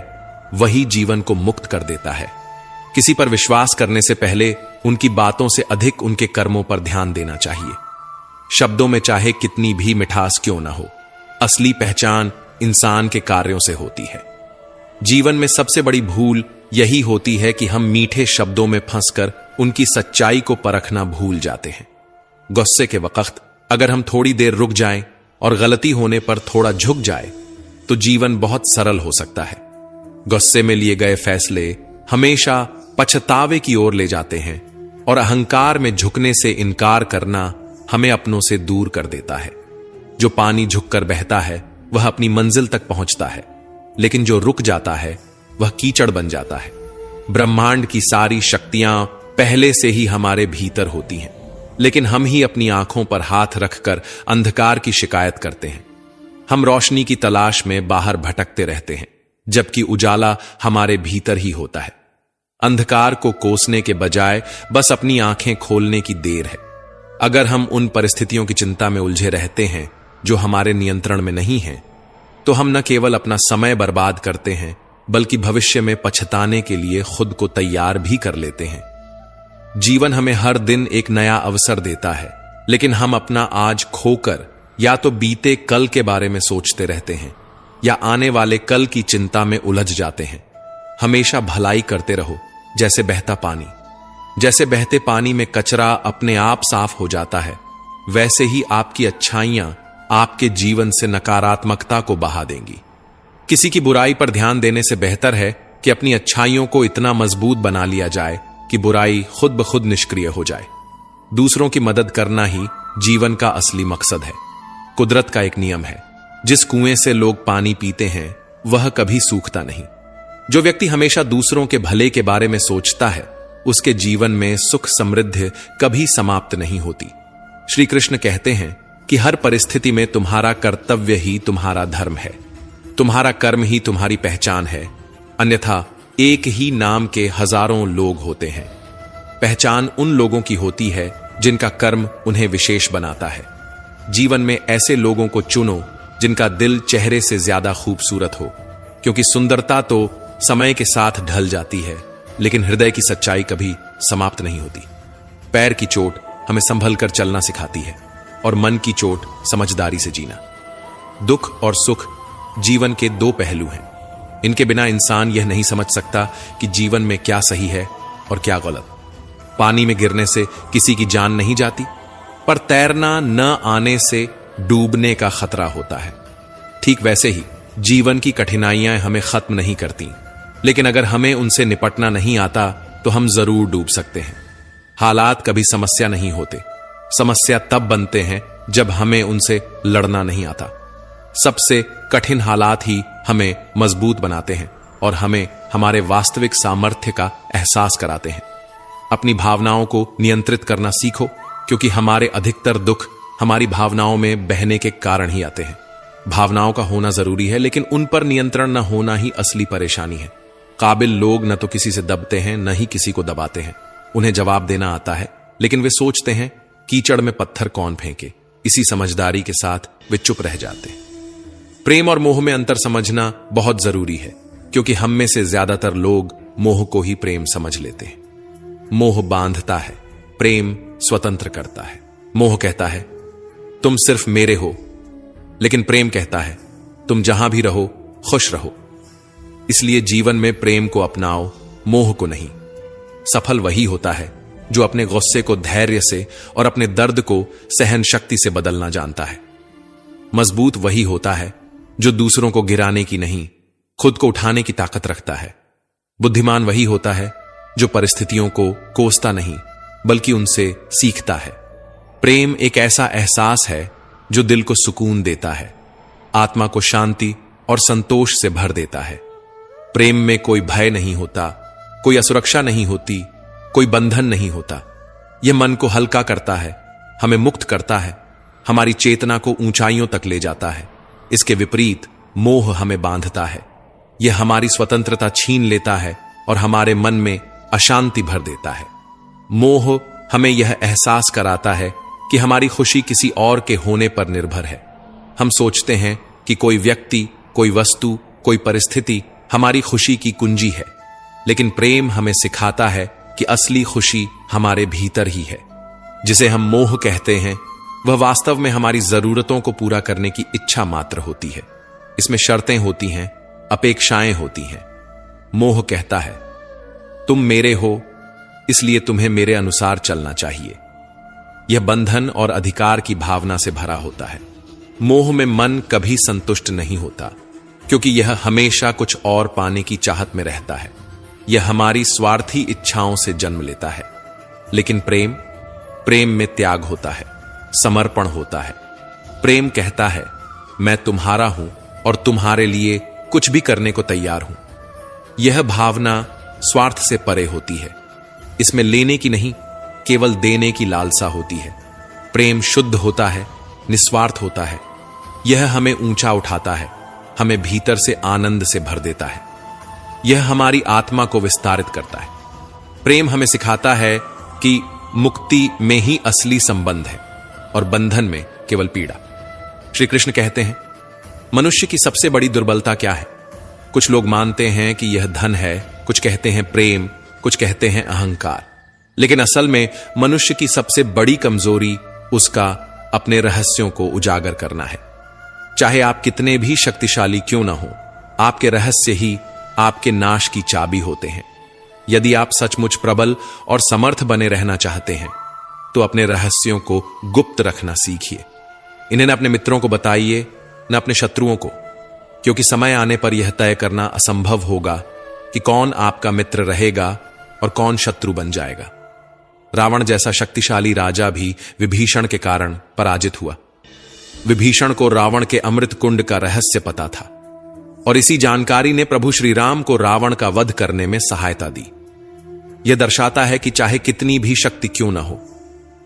वही जीवन को मुक्त कर देता है। किसी पर विश्वास करने से पहले उनकी बातों से अधिक उनके कर्मों पर ध्यान देना चाहिए। शब्दों में चाहे कितनी भी मिठास क्यों ना हो, असली पहचान इंसान के कार्यों से होती है। जीवन में सबसे बड़ी भूल यही होती है कि हम मीठे शब्दों में फंसकर उनकी सच्चाई को परखना भूल जाते हैं। गुस्से के वक्त अगर हम थोड़ी देर रुक जाएं और गलती होने पर थोड़ा झुक जाए तो जीवन बहुत सरल हो सकता है। गुस्से में लिए गए फैसले हमेशा पछतावे की ओर ले जाते हैं, और अहंकार में झुकने से इनकार करना हमें अपनों से दूर कर देता है। जो पानी झुककर बहता है वह अपनी मंजिल तक पहुंचता है, लेकिन जो रुक जाता है वह कीचड़ बन जाता है। ब्रह्मांड की सारी शक्तियां पहले से ही हमारे भीतर होती हैं, लेकिन हम ही अपनी आंखों पर हाथ रखकर अंधकार की शिकायत करते हैं। हम रोशनी की तलाश में बाहर भटकते रहते हैं, जबकि उजाला हमारे भीतर ही होता है। अंधकार को कोसने के बजाय बस अपनी आंखें खोलने की देर है। अगर हम उन परिस्थितियों की चिंता में उलझे रहते हैं जो हमारे नियंत्रण में नहीं हैं, तो हम न केवल अपना समय बर्बाद करते हैं, बल्कि भविष्य में पछताने के लिए खुद को तैयार भी कर लेते हैं। जीवन हमें हर दिन एक नया अवसर देता है, लेकिन हम अपना आज खोकर या तो बीते कल के बारे में सोचते रहते हैं या आने वाले कल की चिंता में उलझ जाते हैं। हमेशा भलाई करते रहो, जैसे बहता पानी। जैसे बहते पानी में कचरा अपने आप साफ हो जाता है, वैसे ही आपकी अच्छाइयां आपके जीवन से नकारात्मकता को बहा देंगी। किसी की बुराई पर ध्यान देने से बेहतर है कि अपनी अच्छाइयों को इतना मजबूत बना लिया जाए कि बुराई खुद ब खुद निष्क्रिय हो जाए। दूसरों की मदद करना ही जीवन का असली मकसद है। कुदरत का एक नियम है, जिस कुएं से लोग पानी पीते हैं वह कभी सूखता नहीं। जो व्यक्ति हमेशा दूसरों के भले के बारे में सोचता है, उसके जीवन में सुख समृद्धि कभी समाप्त नहीं होती। श्री कृष्ण कहते हैं कि हर परिस्थिति में तुम्हारा कर्तव्य ही तुम्हारा धर्म है, तुम्हारा कर्म ही तुम्हारी पहचान है, अन्यथा एक ही नाम के हजारों लोग होते हैं। पहचान उन लोगों की होती है जिनका कर्म उन्हें विशेष बनाता है। जीवन में ऐसे लोगों को चुनो जिनका दिल चेहरे से ज्यादा खूबसूरत हो, क्योंकि सुंदरता तो समय के साथ ढल जाती है, लेकिन हृदय की सच्चाई कभी समाप्त नहीं होती। पैर की चोट हमें संभल कर चलना सिखाती है और मन की चोट समझदारी से जीना। दुख और सुख जीवन के दो पहलू हैं। इनके बिना इंसान यह नहीं समझ सकता कि जीवन में क्या सही है और क्या गलत। पानी में गिरने से किसी की जान नहीं जाती, पर तैरना न आने से डूबने का खतरा होता है। ठीक वैसे ही जीवन की कठिनाइयां हमें खत्म नहीं करती, लेकिन अगर हमें उनसे निपटना नहीं आता तो हम जरूर डूब सकते हैं। हालात कभी समस्या नहीं होते, समस्या तब बनते हैं जब हमें उनसे लड़ना नहीं आता। सबसे कठिन हालात ही हमें मजबूत बनाते हैं और हमें हमारे वास्तविक सामर्थ्य का एहसास कराते हैं। अपनी भावनाओं को नियंत्रित करना सीखो, क्योंकि हमारे अधिकतर दुख हमारी भावनाओं में बहने के कारण ही आते हैं। भावनाओं का होना जरूरी है, लेकिन उन पर नियंत्रण न होना ही असली परेशानी है। काबिल लोग न तो किसी से दबते हैं, न ही किसी को दबाते हैं। उन्हें जवाब देना आता है, लेकिन वे सोचते हैं कीचड़ में पत्थर कौन फेंके। इसी समझदारी के साथ वे चुप रह जाते हैं। प्रेम और मोह में अंतर समझना बहुत जरूरी है, क्योंकि हम में से ज्यादातर लोग मोह को ही प्रेम समझ लेते हैं। मोह बांधता है, प्रेम स्वतंत्र करता है। मोह कहता है तुम सिर्फ मेरे हो, लेकिन प्रेम कहता है तुम जहां भी रहो खुश रहो। इसलिए जीवन में प्रेम को अपनाओ, मोह को नहीं। सफल वही होता है जो अपने गुस्से को धैर्य से और अपने दर्द को सहन शक्ति से बदलना जानता है। मजबूत वही होता है जो दूसरों को गिराने की नहीं, खुद को उठाने की ताकत रखता है। बुद्धिमान वही होता है जो परिस्थितियों को कोसता नहीं, बल्कि उनसे सीखता है। प्रेम एक ऐसा एहसास है जो दिल को सुकून देता है, आत्मा को शांति और संतोष से भर देता है। प्रेम में कोई भय नहीं होता, कोई असुरक्षा नहीं होती, कोई बंधन नहीं होता। यह मन को हल्का करता है, हमें मुक्त करता है, हमारी चेतना को ऊंचाइयों तक ले जाता है। इसके विपरीत मोह हमें बांधता है, यह हमारी स्वतंत्रता छीन लेता है और हमारे मन में अशांति भर देता है। मोह हमें यह एहसास कराता है कि हमारी खुशी किसी और के होने पर निर्भर है। हम सोचते हैं कि कोई व्यक्ति, कोई वस्तु, कोई परिस्थिति हमारी खुशी की कुंजी है, लेकिन प्रेम हमें सिखाता है कि असली खुशी हमारे भीतर ही है। जिसे हम मोह कहते हैं, वह वास्तव में हमारी जरूरतों को पूरा करने की इच्छा मात्र होती है। इसमें शर्तें होती हैं, अपेक्षाएं होती हैं। मोह कहता है तुम मेरे हो, इसलिए तुम्हें मेरे अनुसार चलना चाहिए। यह बंधन और अधिकार की भावना से भरा होता है। मोह में मन कभी संतुष्ट नहीं होता, क्योंकि यह हमेशा कुछ और पाने की चाहत में रहता है। यह हमारी स्वार्थी इच्छाओं से जन्म लेता है। लेकिन प्रेम में त्याग होता है, समर्पण होता है। प्रेम कहता है मैं तुम्हारा हूं और तुम्हारे लिए कुछ भी करने को तैयार हूं। यह भावना स्वार्थ से परे होती है। इसमें लेने की नहीं, केवल देने की लालसा होती है। प्रेम शुद्ध होता है, निस्वार्थ होता है। यह हमें ऊंचा उठाता है, हमें भीतर से आनंद से भर देता है। यह हमारी आत्मा को विस्तारित करता है। प्रेम हमें सिखाता है कि मुक्ति में ही असली संबंध है और बंधन में केवल पीड़ा। श्री कृष्ण कहते हैं मनुष्य की सबसे बड़ी दुर्बलता क्या है? कुछ लोग मानते हैं कि यह धन है, कुछ कहते हैं प्रेम, कुछ कहते हैं अहंकार। लेकिन असल में मनुष्य की सबसे बड़ी कमजोरी उसका अपने रहस्यों को उजागर करना है। चाहे आप कितने भी शक्तिशाली क्यों ना हो, आपके रहस्य ही आपके नाश की चाबी होते हैं। यदि आप सचमुच प्रबल और समर्थ बने रहना चाहते हैं, तो अपने रहस्यों को गुप्त रखना सीखिए। इन्हें न अपने मित्रों को बताइए, न अपने शत्रुओं को, क्योंकि समय आने पर यह तय करना असंभव होगा कि कौन आपका मित्र रहेगा और कौन शत्रु बन जाएगा। रावण जैसा शक्तिशाली राजा भी विभीषण के कारण पराजित हुआ। विभीषण को रावण के अमृत कुंड का रहस्य पता था और इसी जानकारी ने प्रभु श्री राम को रावण का वध करने में सहायता दी। यह दर्शाता है कि चाहे कितनी भी शक्ति क्यों न हो,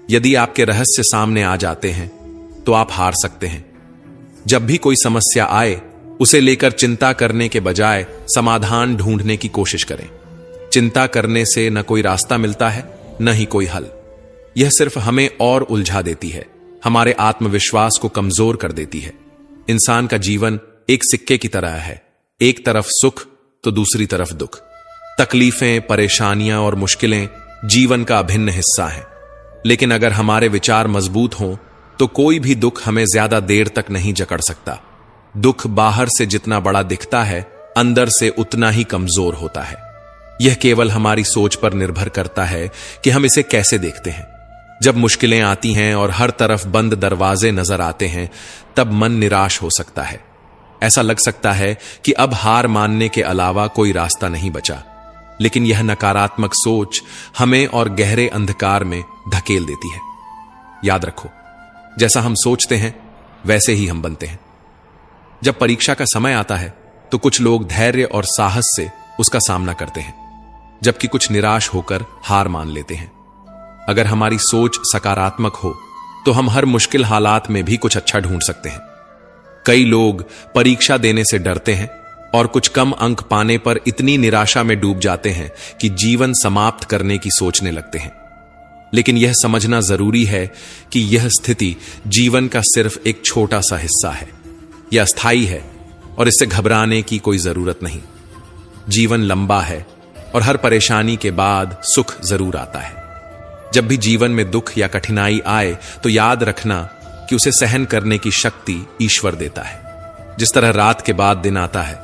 यदि आपके रहस्य सामने आ जाते हैं तो आप हार सकते हैं। जब भी कोई समस्या आए, उसे लेकर चिंता करने के बजाय समाधान ढूंढने की कोशिश करें। चिंता करने से न कोई रास्ता मिलता है, न ही कोई हल। यह सिर्फ हमें और उलझा देती है, हमारे आत्मविश्वास को कमजोर कर देती है। इंसान का जीवन एक सिक्के की तरह है, एक तरफ सुख तो दूसरी तरफ दुख। तकलीफें, परेशानियां और मुश्किलें जीवन का अभिन्न हिस्सा हैं। लेकिन अगर हमारे विचार मजबूत हों तो कोई भी दुख हमें ज्यादा देर तक नहीं जकड़ सकता। दुख बाहर से जितना बड़ा दिखता है, अंदर से उतना ही कमजोर होता है। यह केवल हमारी सोच पर निर्भर करता है कि हम इसे कैसे देखते हैं। जब मुश्किलें आती हैं और हर तरफ बंद दरवाजे नजर आते हैं, तब मन निराश हो सकता है। ऐसा लग सकता है कि अब हार मानने के अलावा कोई रास्ता नहीं बचा। लेकिन यह नकारात्मक सोच हमें और गहरे अंधकार में धकेल देती है। याद रखो, जैसा हम सोचते हैं वैसे ही हम बनते हैं। जब परीक्षा का समय आता है तो कुछ लोग धैर्य और साहस से उसका सामना करते हैं, जबकि कुछ निराश होकर हार मान लेते हैं। अगर हमारी सोच सकारात्मक हो तो हम हर मुश्किल हालात में भी कुछ अच्छा ढूंढ सकते हैं। कई लोग परीक्षा देने से डरते हैं और कुछ कम अंक पाने पर इतनी निराशा में डूब जाते हैं कि जीवन समाप्त करने की सोचने लगते हैं। लेकिन यह समझना जरूरी है कि यह स्थिति जीवन का सिर्फ एक छोटा सा हिस्सा है। यह अस्थायी है और इससे घबराने की कोई जरूरत नहीं। जीवन लंबा है और हर परेशानी के बाद सुख जरूर आता है। जब भी जीवन में दुख या कठिनाई आए तो याद रखना कि उसे सहन करने की शक्ति ईश्वर देता है। जिस तरह रात के बाद दिन आता है,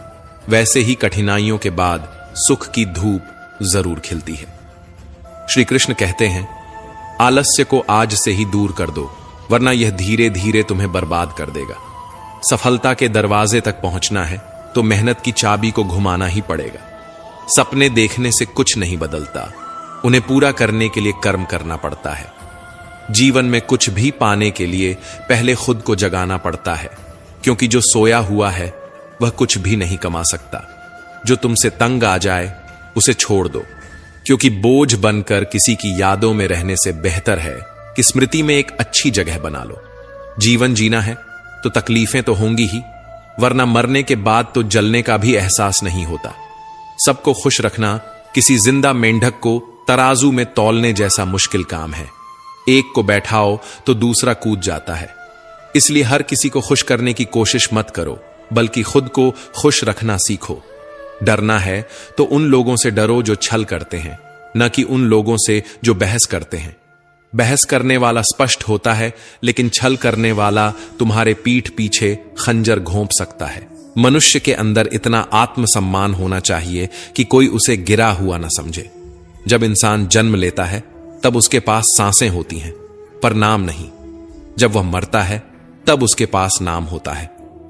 वैसे ही कठिनाइयों के बाद सुख की धूप जरूर खिलती है। श्री कृष्ण कहते हैं, आलस्य को आज से ही दूर कर दो, वरना यह धीरे धीरे तुम्हें बर्बाद कर देगा। सफलता के दरवाजे तक पहुंचना है तो मेहनत की चाबी को घुमाना ही पड़ेगा। सपने देखने से कुछ नहीं बदलता, उन्हें पूरा करने के लिए कर्म करना पड़ता है। जीवन में कुछ भी पाने के लिए पहले खुद को जगाना पड़ता है, क्योंकि जो सोया हुआ है वह कुछ भी नहीं कमा सकता। जो तुमसे तंग आ जाए उसे छोड़ दो, क्योंकि बोझ बनकर किसी की यादों में रहने से बेहतर है कि स्मृति में एक अच्छी जगह बना लो। जीवन जीना है तो तकलीफें तो होंगी ही, वरना मरने के बाद तो जलने का भी एहसास नहीं होता। सबको खुश रखना किसी जिंदा मेंढक को तराजू में तौलने जैसा मुश्किल काम है। एक को बैठाओ तो दूसरा कूद जाता है। इसलिए हर किसी को खुश करने की कोशिश मत करो, बल्कि खुद को खुश रखना सीखो। डरना है तो उन लोगों से डरो जो छल करते हैं, न कि उन लोगों से जो बहस करते हैं। बहस करने वाला स्पष्ट होता है, लेकिन छल करने वाला तुम्हारे पीठ पीछे खंजर घोंप सकता है। मनुष्य के अंदर इतना आत्मसम्मान होना चाहिए कि कोई उसे गिरा हुआ न समझे। जब इंसान जन्म लेता है तब उसके पास सांसें होती हैं, पर नाम नहीं। जब वह मरता है तब उसके पास नाम होता है,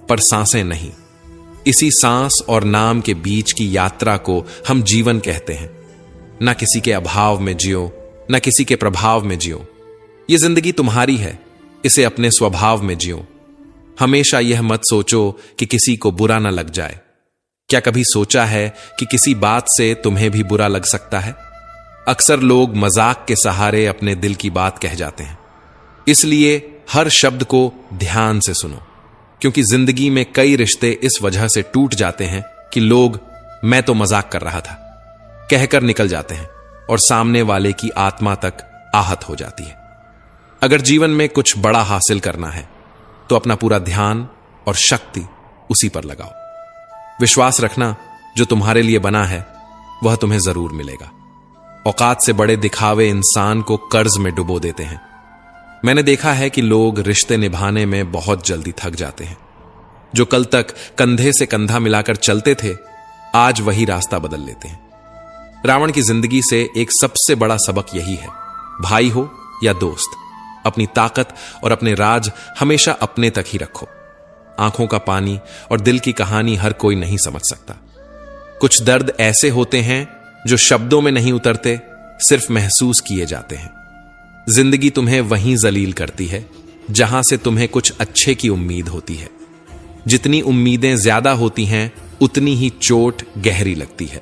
पर सांसें नहीं। इसी सांस और नाम के बीच की यात्रा को हम जीवन कहते हैं। न किसी के अभाव में जियो, न किसी के प्रभाव में जियो। यह जिंदगी तुम्हारी है, इसे अपने स्वभाव में जियो। हमेशा यह मत सोचो कि किसी को बुरा न लग जाए। क्या कभी सोचा है कि किसी बात से तुम्हें भी बुरा लग सकता है? अक्सर लोग मजाक के सहारे अपने दिल की बात कह जाते हैं। इसलिए हर शब्द को ध्यान से सुनो, क्योंकि जिंदगी में कई रिश्ते इस वजह से टूट जाते हैं कि लोग मैं तो मजाक कर रहा था कहकर निकल जाते हैं और सामने वाले की आत्मा तक आहत हो जाती है। अगर जीवन में कुछ बड़ा हासिल करना है तो अपना पूरा ध्यान और शक्ति उसी पर लगाओ। विश्वास रखना, जो तुम्हारे लिए बना है वह तुम्हें जरूर मिलेगा। औकात से बड़े दिखावे इंसान को कर्ज में डुबो देते हैं। मैंने देखा है कि लोग रिश्ते निभाने में बहुत जल्दी थक जाते हैं। जो कल तक कंधे से कंधा मिलाकर चलते थे, आज वही रास्ता बदल लेते हैं। रावण की जिंदगी से एक सबसे बड़ा सबक यही है, भाई हो या दोस्त, अपनी ताकत और अपने राज हमेशा अपने तक ही रखो। आंखों का पानी और दिल की कहानी हर कोई नहीं समझ सकता। कुछ दर्द ऐसे होते हैं जो शब्दों में नहीं उतरते, सिर्फ महसूस किए जाते हैं। जिंदगी तुम्हें वहीं जलील करती है जहां से तुम्हें कुछ अच्छे की उम्मीद होती है। जितनी उम्मीदें ज्यादा होती हैं उतनी ही चोट गहरी लगती है।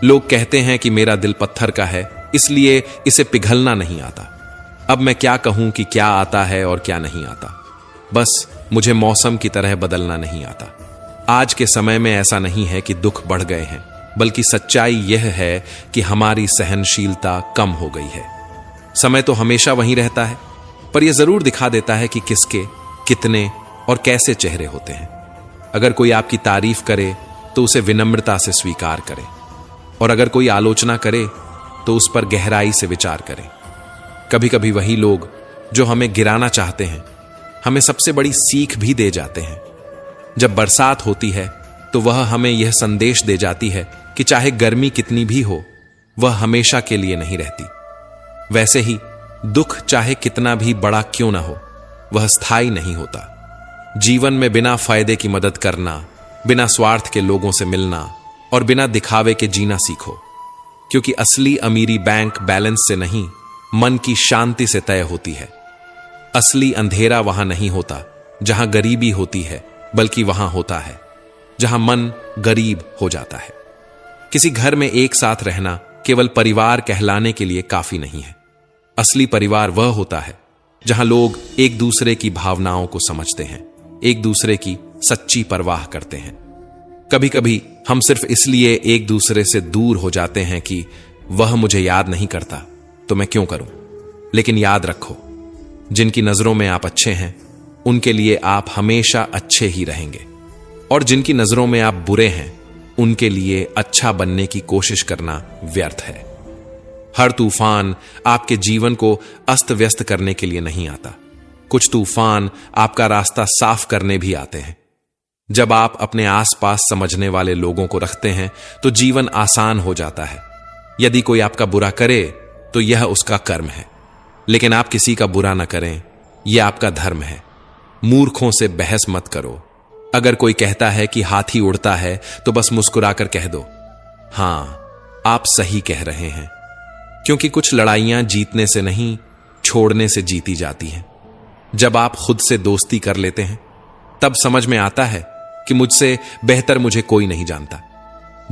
लोग कहते हैं कि मेरा दिल पत्थर का है, इसलिए इसे पिघलना नहीं आता। अब मैं क्या कहूं कि क्या आता है और क्या नहीं आता। बस मुझे मौसम की तरह बदलना नहीं आता। आज के समय में ऐसा नहीं है कि दुख बढ़ गए हैं, बल्कि सच्चाई यह है कि हमारी सहनशीलता कम हो गई है। समय तो हमेशा वहीं रहता है, पर यह जरूर दिखा देता है कि किसके, कितने और कैसे चेहरे होते हैं। अगर कोई आपकी तारीफ करे तो उसे विनम्रता से स्वीकार करें, और अगर कोई आलोचना करे तो उस पर गहराई से विचार करें। कभी कभी वही लोग जो हमें गिराना चाहते हैं हमें सबसे बड़ी सीख भी दे जाते हैं। जब बरसात होती है तो वह हमें यह संदेश दे जाती है कि चाहे गर्मी कितनी भी हो, वह हमेशा के लिए नहीं रहती। वैसे ही दुख चाहे कितना भी बड़ा क्यों ना हो, वह स्थायी नहीं होता। जीवन में बिना फायदे की मदद करना, बिना स्वार्थ के लोगों से मिलना और बिना दिखावे के जीना सीखो, क्योंकि असली अमीरी बैंक बैलेंस से नहीं, मन की शांति से तय होती है। असली अंधेरा वहां नहीं होता जहां गरीबी होती है, बल्कि वहां होता है जहां मन गरीब हो जाता है। किसी घर में एक साथ रहना केवल परिवार कहलाने के लिए काफी नहीं है। असली परिवार वह होता है जहां लोग एक दूसरे की भावनाओं को समझते हैं, एक दूसरे की सच्ची परवाह करते हैं। कभी कभी हम सिर्फ इसलिए एक दूसरे से दूर हो जाते हैं कि वह मुझे याद नहीं करता तो मैं क्यों करूं। लेकिन याद रखो, जिनकी नजरों में आप अच्छे हैं उनके लिए आप हमेशा अच्छे ही रहेंगे, और जिनकी नजरों में आप बुरे हैं उनके लिए अच्छा बनने की कोशिश करना व्यर्थ है। हर तूफान आपके जीवन को अस्त व्यस्त करने के लिए नहीं आता। कुछ तूफान आपका रास्ता साफ करने भी आते हैं। जब आप अपने आसपास समझने वाले लोगों को रखते हैं तो जीवन आसान हो जाता है। यदि कोई आपका बुरा करे तो यह उसका कर्म है, लेकिन आप किसी का बुरा न करें, यह आपका धर्म है। मूर्खों से बहस मत करो। अगर कोई कहता है कि हाथी उड़ता है तो बस मुस्कुराकर कह दो, हां, आप सही कह रहे हैं, क्योंकि कुछ लड़ाइयां जीतने से नहीं, छोड़ने से जीती जाती हैं। जब आप खुद से दोस्ती कर लेते हैं तब समझ में आता है कि मुझसे बेहतर मुझे कोई नहीं जानता।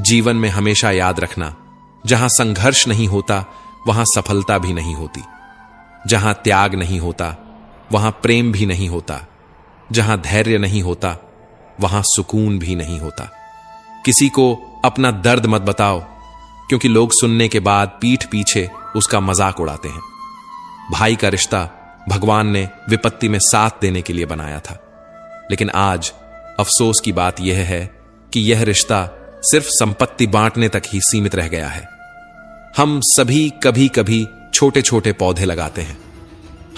जीवन में हमेशा याद रखना, जहां संघर्ष नहीं होता वहां सफलता भी नहीं होती। जहां त्याग नहीं होता वहां प्रेम भी नहीं होता। जहां धैर्य नहीं होता वहां सुकून भी नहीं होता। किसी को अपना दर्द मत बताओ, क्योंकि लोग सुनने के बाद पीठ पीछे उसका मजाक उड़ाते हैं। भाई का रिश्ता भगवान ने विपत्ति में साथ देने के लिए बनाया था, लेकिन आज अफसोस की बात यह है कि यह रिश्ता सिर्फ संपत्ति बांटने तक ही सीमित रह गया है। हम सभी कभी कभी छोटे छोटे पौधे लगाते हैं।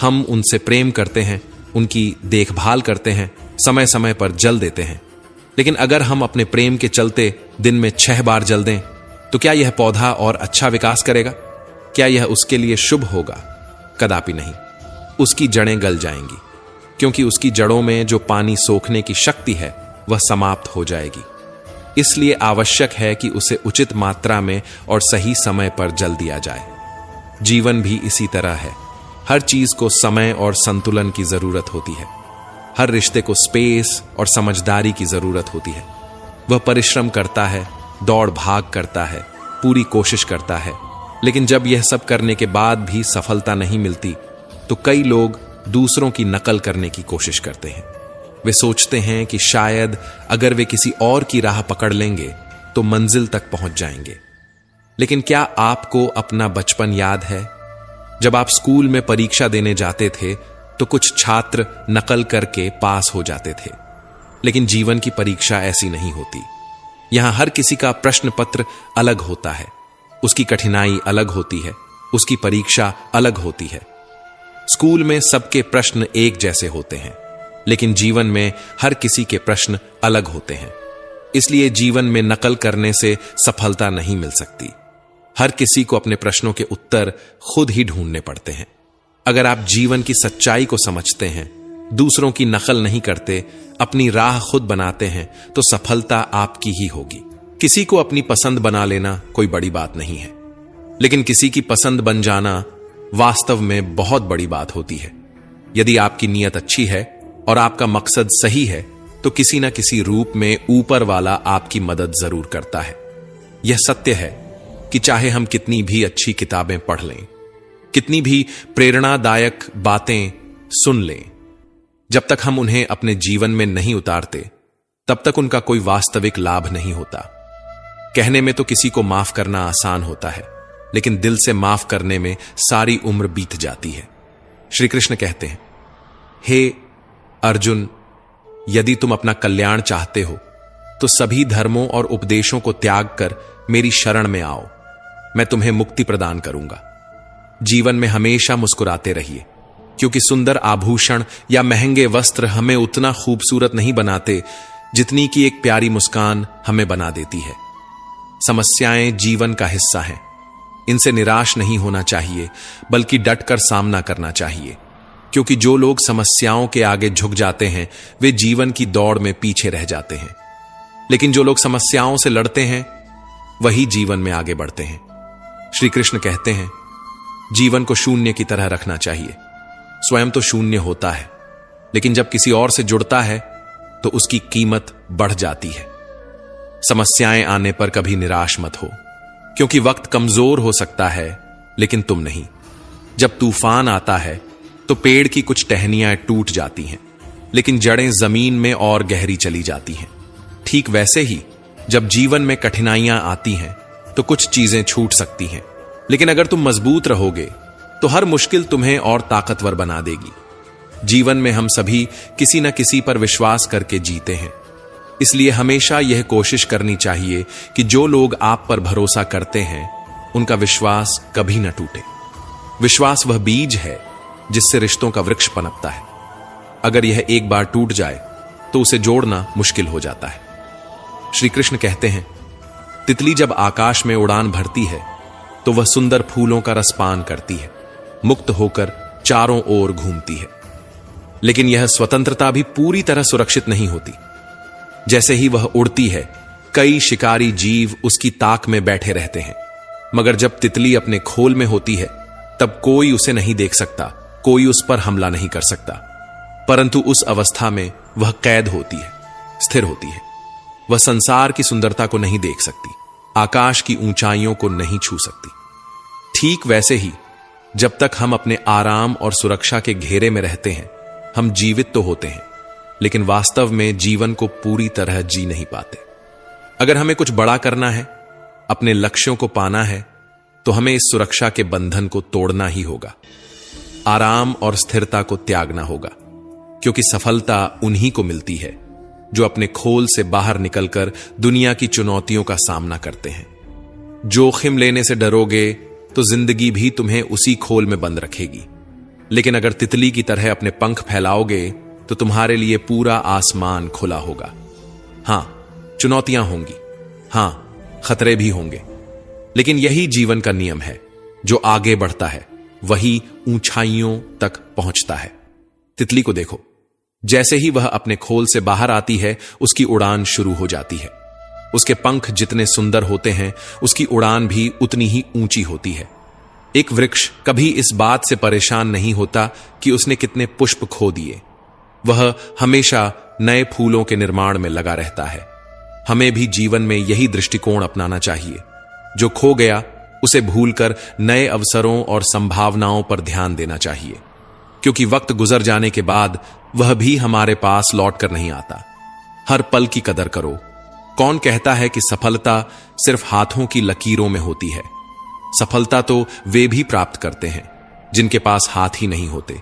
हम उनसे प्रेम करते हैं, उनकी देखभाल करते हैं, समय समय पर जल देते हैं। लेकिन अगर हम अपने प्रेम के चलते दिन में 6 बार जल दें तो क्या यह पौधा और अच्छा विकास करेगा? क्या यह उसके लिए शुभ होगा? कदापि नहीं। उसकी जड़ें गल जाएंगी, क्योंकि उसकी जड़ों में जो पानी सोखने की शक्ति है वह समाप्त हो जाएगी। इसलिए आवश्यक है कि उसे उचित मात्रा में और सही समय पर जल दिया जाए। जीवन भी इसी तरह है। हर चीज को समय और संतुलन की जरूरत होती है। हर रिश्ते को स्पेस और समझदारी की जरूरत होती है। वह परिश्रम करता है, दौड़ भाग करता है, पूरी कोशिश करता है, लेकिन जब यह सब करने के बाद भी सफलता नहीं मिलती तो कई लोग दूसरों की नकल करने की कोशिश करते हैं। वे सोचते हैं कि शायद अगर वे किसी और की राह पकड़ लेंगे तो मंजिल तक पहुंच जाएंगे। लेकिन क्या आपको अपना बचपन याद है? जब आप स्कूल में परीक्षा देने जाते थे तो कुछ छात्र नकल करके पास हो जाते थे, लेकिन जीवन की परीक्षा ऐसी नहीं होती। यहां हर किसी का प्रश्न पत्र अलग होता है, उसकी कठिनाई अलग होती है, उसकी परीक्षा अलग होती है। स्कूल में सबके प्रश्न एक जैसे होते हैं, लेकिन जीवन में हर किसी के प्रश्न अलग होते हैं। इसलिए जीवन में नकल करने से सफलता नहीं मिल सकती। हर किसी को अपने प्रश्नों के उत्तर खुद ही ढूंढने पड़ते हैं। अगर आप जीवन की सच्चाई को समझते हैं, दूसरों की नकल नहीं करते, अपनी राह खुद बनाते हैं, तो सफलता आपकी ही होगी। किसी को अपनी पसंद बना लेना कोई बड़ी बात नहीं है, लेकिन किसी की पसंद बन जाना वास्तव में बहुत बड़ी बात होती है। यदि आपकी नीयत अच्छी है और आपका मकसद सही है तो किसी न किसी रूप में ऊपर वाला आपकी मदद जरूर करता है। यह सत्य है कि चाहे हम कितनी भी अच्छी किताबें पढ़ लें, कितनी भी प्रेरणादायक बातें सुन लें, जब तक हम उन्हें अपने जीवन में नहीं उतारते तब तक उनका कोई वास्तविक लाभ नहीं होता। कहने में तो किसी को माफ करना आसान होता है, लेकिन दिल से माफ करने में सारी उम्र बीत जाती है। श्री कृष्ण कहते हैं, हे अर्जुन, यदि तुम अपना कल्याण चाहते हो तो सभी धर्मों और उपदेशों को त्याग कर मेरी शरण में आओ, मैं तुम्हें मुक्ति प्रदान करूंगा। जीवन में हमेशा मुस्कुराते रहिए, क्योंकि सुंदर आभूषण या महंगे वस्त्र हमें उतना खूबसूरत नहीं बनाते जितनी कि एक प्यारी मुस्कान हमें बना देती है। समस्याएं जीवन का हिस्सा हैं, इनसे निराश नहीं होना चाहिए, बल्कि डटकर सामना करना चाहिए, क्योंकि जो लोग समस्याओं के आगे झुक जाते हैं वे जीवन की दौड़ में पीछे रह जाते हैं, लेकिन जो लोग समस्याओं से लड़ते हैं वही जीवन में आगे बढ़ते हैं। श्री कृष्ण कहते हैं, जीवन को शून्य की तरह रखना चाहिए। स्वयं तो शून्य होता है, लेकिन जब किसी और से जुड़ता है तो उसकी कीमत बढ़ जाती है। समस्याएं आने पर कभी निराश मत हो, क्योंकि वक्त कमजोर हो सकता है लेकिन तुम नहीं। जब तूफान आता है तो पेड़ की कुछ टहनियां टूट जाती हैं, लेकिन जड़ें जमीन में और गहरी चली जाती हैं। ठीक वैसे ही जब जीवन में कठिनाइयां आती हैं तो कुछ चीजें छूट सकती हैं, लेकिन अगर तुम मजबूत रहोगे तो हर मुश्किल तुम्हें और ताकतवर बना देगी। जीवन में हम सभी किसी न किसी पर विश्वास करके जीते हैं, इसलिए हमेशा यह कोशिश करनी चाहिए कि जो लोग आप पर भरोसा करते हैं उनका विश्वास कभी न टूटे। विश्वास वह बीज है जिससे रिश्तों का वृक्ष पनपता है। अगर यह एक बार टूट जाए तो उसे जोड़ना मुश्किल हो जाता है। श्री कृष्ण कहते हैं, तितली जब आकाश में उड़ान भरती है तो वह सुंदर फूलों का रसपान करती है, मुक्त होकर चारों ओर घूमती है, लेकिन यह स्वतंत्रता भी पूरी तरह सुरक्षित नहीं होती। जैसे ही वह उड़ती है, कई शिकारी जीव उसकी ताक में बैठे रहते हैं, मगर जब तितली अपने खोल में होती है तब कोई उसे नहीं देख सकता, कोई उस पर हमला नहीं कर सकता। परंतु उस अवस्था में वह कैद होती है, स्थिर होती है। वह संसार की सुंदरता को नहीं देख सकती, आकाश की ऊंचाइयों को नहीं छू सकती। ठीक वैसे ही जब तक हम अपने आराम और सुरक्षा के घेरे में रहते हैं, हम जीवित तो होते हैं, लेकिन वास्तव में जीवन को पूरी तरह जी नहीं पाते। अगर हमें कुछ बड़ा करना है, अपने लक्ष्यों को पाना है, तो हमें इस सुरक्षा के बंधन को तोड़ना ही होगा। आराम और स्थिरता को त्यागना होगा, क्योंकि सफलता उन्हीं को मिलती है जो अपने खोल से बाहर निकलकर दुनिया की चुनौतियों का सामना करते हैं। जोखिम लेने से डरोगे तो जिंदगी भी तुम्हें उसी खोल में बंद रखेगी, लेकिन अगर तितली की तरह अपने पंख फैलाओगे तो तुम्हारे लिए पूरा आसमान खुला होगा। हां, चुनौतियां होंगी, हां, खतरे भी होंगे, लेकिन यही जीवन का नियम है। जो आगे बढ़ता है वही ऊंचाइयों तक पहुंचता है। तितली को देखो, जैसे ही वह अपने खोल से बाहर आती है उसकी उड़ान शुरू हो जाती है। उसके पंख जितने सुंदर होते हैं उसकी उड़ान भी उतनी ही ऊंची होती है। एक वृक्ष कभी इस बात से परेशान नहीं होता कि उसने कितने पुष्प खो दिए, वह हमेशा नए फूलों के निर्माण में लगा रहता है। हमें भी जीवन में यही दृष्टिकोण अपनाना चाहिए। जो खो गया उसे भूलकर नए अवसरों और संभावनाओं पर ध्यान देना चाहिए, क्योंकि वक्त गुजर जाने के बाद वह भी हमारे पास लौट कर नहीं आता। हर पल की कदर करो। कौन कहता है कि सफलता सिर्फ हाथों की लकीरों में होती है? सफलता तो वे भी प्राप्त करते हैं जिनके पास हाथ ही नहीं होते।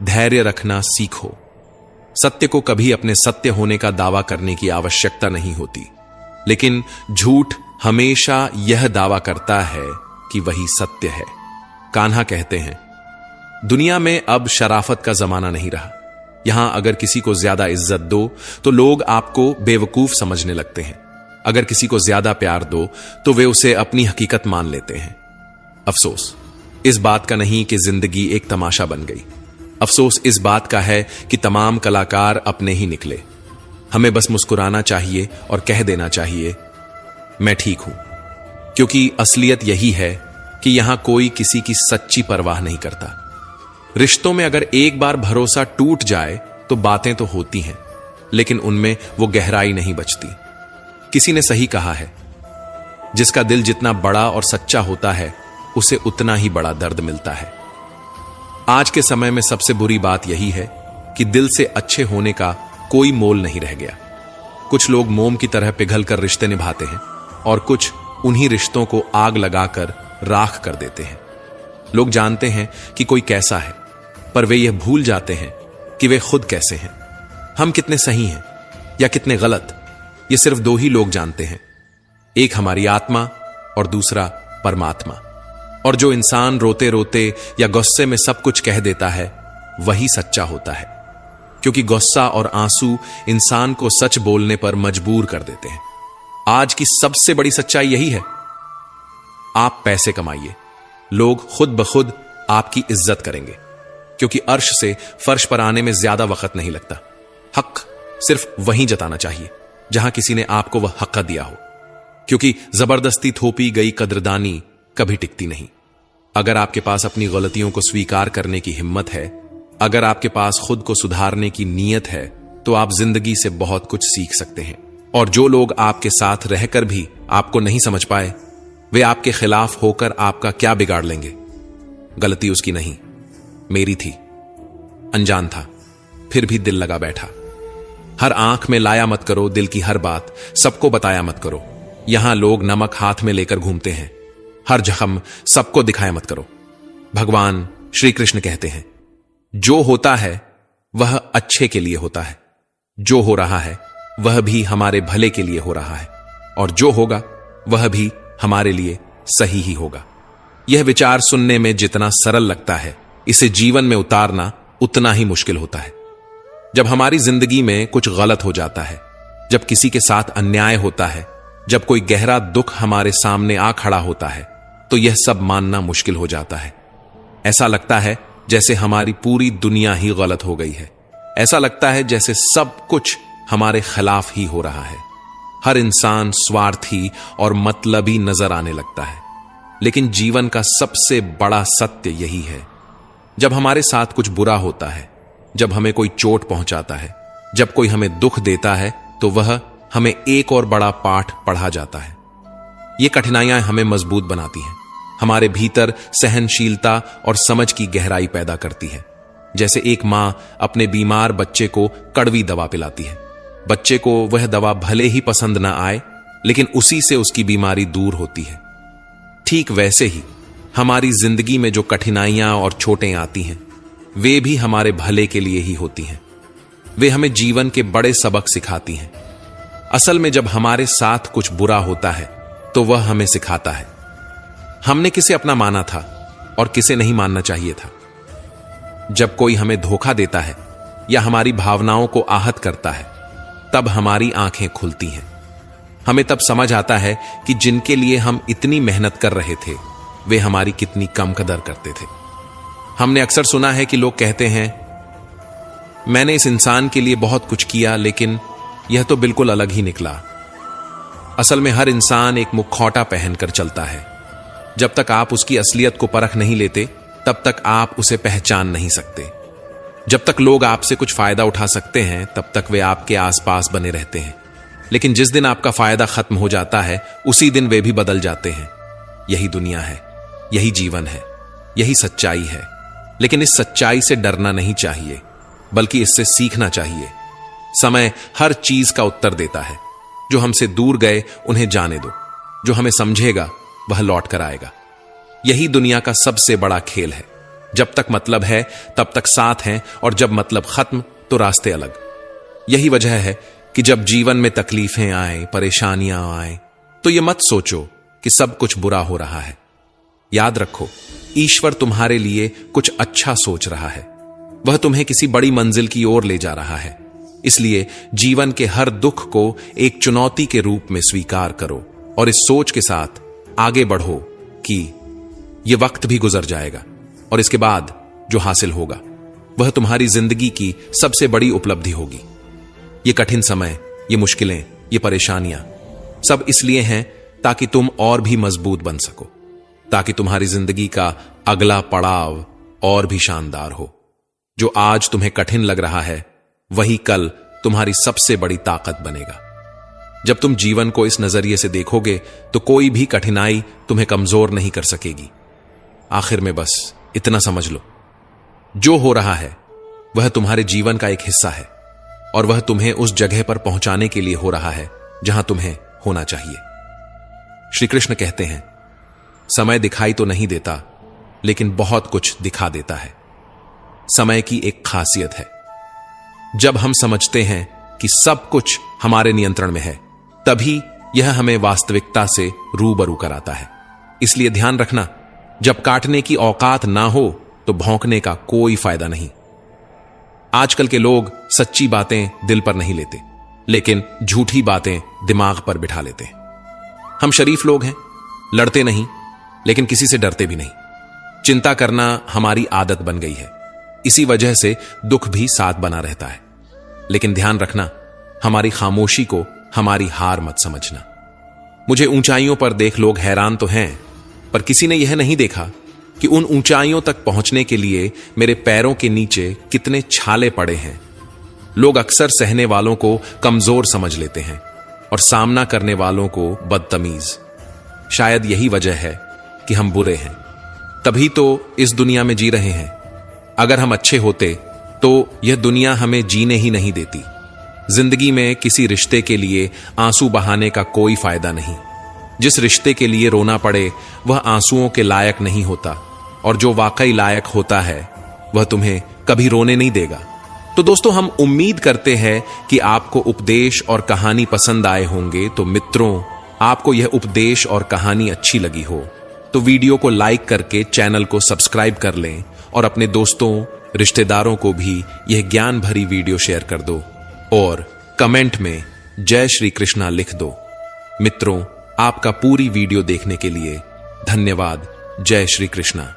धैर्य रखना सीखो। सत्य को कभी अपने सत्य होने का दावा करने की आवश्यकता नहीं होती, लेकिन झूठ हमेशा यह दावा करता है कि वही सत्य है। कान्हा कहते हैं, दुनिया में अब शराफत का जमाना नहीं रहा। यहां अगर किसी को ज्यादा इज्जत दो तो लोग आपको बेवकूफ समझने लगते हैं। अगर किसी को ज्यादा प्यार दो तो वे उसे अपनी हकीकत मान लेते हैं। अफसोस इस बात का नहीं कि जिंदगी एक तमाशा बन गई। अफसोस इस बात का है कि तमाम कलाकार अपने ही निकले। हमें बस मुस्कुराना चाहिए और कह देना चाहिए, मैं ठीक हूं, क्योंकि असलियत यही है कि यहां कोई किसी की सच्ची परवाह नहीं करता। रिश्तों में अगर एक बार भरोसा टूट जाए तो बातें तो होती हैं, लेकिन उनमें वो गहराई नहीं बचती। किसी ने सही कहा है, जिसका दिल जितना बड़ा और सच्चा होता है उसे उतना ही बड़ा दर्द मिलता है। आज के समय में सबसे बुरी बात यही है कि दिल से अच्छे होने का कोई मोल नहीं रह गया। कुछ लोग मोम की तरह पिघलकर रिश्ते निभाते हैं और कुछ उन्हीं रिश्तों को आग लगाकर राख कर देते हैं। लोग जानते हैं कि कोई कैसा है, पर वे यह भूल जाते हैं कि वे खुद कैसे हैं। हम कितने सही हैं या कितने गलत, ये सिर्फ दो ही लोग जानते हैं, एक हमारी आत्मा और दूसरा परमात्मा। और जो इंसान रोते रोते या गुस्से में सब कुछ कह देता है वही सच्चा होता है, क्योंकि गुस्सा और आंसू इंसान को सच बोलने पर मजबूर कर देते हैं। आज की सबसे बड़ी सच्चाई यही है, आप पैसे कमाइए, लोग खुद ब खुद आपकी इज्जत करेंगे, क्योंकि अर्श से फर्श पर आने में ज्यादा वक्त नहीं लगता। हक सिर्फ वहीं जताना चाहिए जहां किसी ने आपको वह हक दिया हो, क्योंकि जबरदस्ती थोपी गई कद्रदानी कभी टिकती नहीं। अगर आपके पास अपनी गलतियों को स्वीकार करने की हिम्मत है, अगर आपके पास खुद को सुधारने की नीयत है, तो आप जिंदगी से बहुत कुछ सीख सकते हैं। और जो लोग आपके साथ रहकर भी आपको नहीं समझ पाए, वे आपके खिलाफ होकर आपका क्या बिगाड़ लेंगे। गलती उसकी नहीं, मेरी थी। अनजान था, फिर भी दिल लगा बैठा। हर आंख में लाया मत करो दिल की हर बात, सबको बताया मत करो। यहां लोग नमक हाथ में लेकर घूमते हैं, हर जख्म सबको दिखाया मत करो। भगवान श्री कृष्ण कहते हैं, जो होता है वह अच्छे के लिए होता है, जो हो रहा है वह भी हमारे भले के लिए हो रहा है, और जो होगा वह भी हमारे लिए सही ही होगा। यह विचार सुनने में जितना सरल लगता है, इसे जीवन में उतारना उतना ही मुश्किल होता है। जब हमारी जिंदगी में कुछ गलत हो जाता है, जब किसी के साथ अन्याय होता है, जब कोई गहरा दुख हमारे सामने आ खड़ा होता है, तो यह सब मानना मुश्किल हो जाता है। ऐसा लगता है जैसे हमारी पूरी दुनिया ही गलत हो गई है। ऐसा लगता है जैसे सब कुछ हमारे खिलाफ ही हो रहा है। हर इंसान स्वार्थी और मतलबी नजर आने लगता है। लेकिन जीवन का सबसे बड़ा सत्य यही है, जब हमारे साथ कुछ बुरा होता है, जब हमें कोई चोट पहुंचाता है, जब कोई हमें दुख देता है, तो वह हमें एक और बड़ा पाठ पढ़ा जाता है। ये कठिनाइयां हमें मजबूत बनाती हैं, हमारे भीतर सहनशीलता और समझ की गहराई पैदा करती है। जैसे एक मां अपने बीमार बच्चे को कड़वी दवा पिलाती है। बच्चे को वह दवा भले ही पसंद ना आए, लेकिन उसी से उसकी बीमारी दूर होती है। ठीक वैसे ही हमारी जिंदगी में जो कठिनाइयां और चोटें आती हैं, वे भी हमारे भले के लिए ही होती हैं। वे हमें जीवन के बड़े सबक सिखाती हैं। असल में जब हमारे साथ कुछ बुरा होता है, तो वह हमें सिखाता है हमने किसे अपना माना था और किसे नहीं मानना चाहिए था। जब कोई हमें धोखा देता है या हमारी भावनाओं को आहत करता है, तब हमारी आंखें खुलती हैं। हमें तब समझ आता है कि जिनके लिए हम इतनी मेहनत कर रहे थे, वे हमारी कितनी कम कदर करते थे। हमने अक्सर सुना है कि लोग कहते हैं, मैंने इस इंसान के लिए बहुत कुछ किया, लेकिन यह तो बिल्कुल अलग ही निकला। असल में हर इंसान एक मुखौटा पहनकर चलता है। जब तक आप उसकी असलियत को परख नहीं लेते, तब तक आप उसे पहचान नहीं सकते। जब तक लोग आपसे कुछ फायदा उठा सकते हैं, तब तक वे आपके आसपास बने रहते हैं। लेकिन जिस दिन आपका फायदा खत्म हो जाता है, उसी दिन वे भी बदल जाते हैं। यही दुनिया है, यही जीवन है, यही सच्चाई है। लेकिन इस सच्चाई से डरना नहीं चाहिए, बल्कि इससे सीखना चाहिए। समय हर चीज का उत्तर देता है। जो हमसे दूर गए उन्हें जाने दो, जो हमें समझेगा वह लौट कर आएगा। यही दुनिया का सबसे बड़ा खेल है। जब तक मतलब है तब तक साथ हैं, और जब मतलब खत्म तो रास्ते अलग। यही वजह है कि जब जीवन में तकलीफें आए, परेशानियां आए, तो यह मत सोचो कि सब कुछ बुरा हो रहा है। याद रखो, ईश्वर तुम्हारे लिए कुछ अच्छा सोच रहा है। वह तुम्हें किसी बड़ी मंजिल की ओर ले जा रहा है। इसलिए जीवन के हर दुख को एक चुनौती के रूप में स्वीकार करो, और इस सोच के साथ आगे बढ़ो कि यह वक्त भी गुजर जाएगा, और इसके बाद जो हासिल होगा वह तुम्हारी जिंदगी की सबसे बड़ी उपलब्धि होगी। ये कठिन समय, ये मुश्किलें, ये परेशानियां सब इसलिए हैं ताकि तुम और भी मजबूत बन सको। ताकि तुम्हारी जिंदगी का अगला पड़ाव और भी शानदार हो। जो आज तुम्हें कठिन लग रहा है वही कल तुम्हारी सबसे बड़ी ताकत बनेगा। जब तुम जीवन को इस नजरिए से देखोगे तो कोई भी कठिनाई तुम्हें कमजोर नहीं कर सकेगी। आखिर में बस इतना समझ लो, जो हो रहा है वह तुम्हारे जीवन का एक हिस्सा है और वह तुम्हें उस जगह पर पहुंचाने के लिए हो रहा है जहां तुम्हें होना चाहिए। श्री कृष्ण कहते हैं, समय दिखाई तो नहीं देता लेकिन बहुत कुछ दिखा देता है। समय की एक खासियत है, जब हम समझते हैं कि सब कुछ हमारे नियंत्रण में है तभी यह हमें वास्तविकता से रूबरू कराता है। इसलिए ध्यान रखना, जब काटने की औकात ना हो तो भौंकने का कोई फायदा नहीं। आजकल के लोग सच्ची बातें दिल पर नहीं लेते लेकिन झूठी बातें दिमाग पर बिठा लेते हैं। हम शरीफ लोग हैं, लड़ते नहीं लेकिन किसी से डरते भी नहीं। चिंता करना हमारी आदत बन गई है, इसी वजह से दुख भी साथ बना रहता है। लेकिन ध्यान रखना, हमारी खामोशी को हमारी हार मत समझना। मुझे ऊंचाइयों पर देख लोग हैरान तो हैं, पर किसी ने यह नहीं देखा कि उन ऊंचाइयों तक पहुंचने के लिए मेरे पैरों के नीचे कितने छाले पड़े हैं। लोग अक्सर सहने वालों को कमजोर समझ लेते हैं और सामना करने वालों को बदतमीज। शायद यही वजह है कि हम बुरे हैं, तभी तो इस दुनिया में जी रहे हैं। अगर हम अच्छे होते तो यह दुनिया हमें जीने ही नहीं देती। जिंदगी में किसी रिश्ते के लिए आंसू बहाने का कोई फायदा नहीं। जिस रिश्ते के लिए रोना पड़े वह आंसुओं के लायक नहीं होता, और जो वाकई लायक होता है वह तुम्हें कभी रोने नहीं देगा। तो दोस्तों, हम उम्मीद करते हैं कि आपको उपदेश और कहानी पसंद आए होंगे। तो मित्रों, आपको यह उपदेश और कहानी अच्छी लगी हो तो वीडियो को लाइक करके चैनल को सब्सक्राइब कर लें और अपने दोस्तों रिश्तेदारों को भी यह ज्ञान भरी वीडियो शेयर कर दो और कमेंट में जय श्री कृष्णा लिख दो। मित्रों, आपका पूरी वीडियो देखने के लिए धन्यवाद। जय श्री कृष्णा।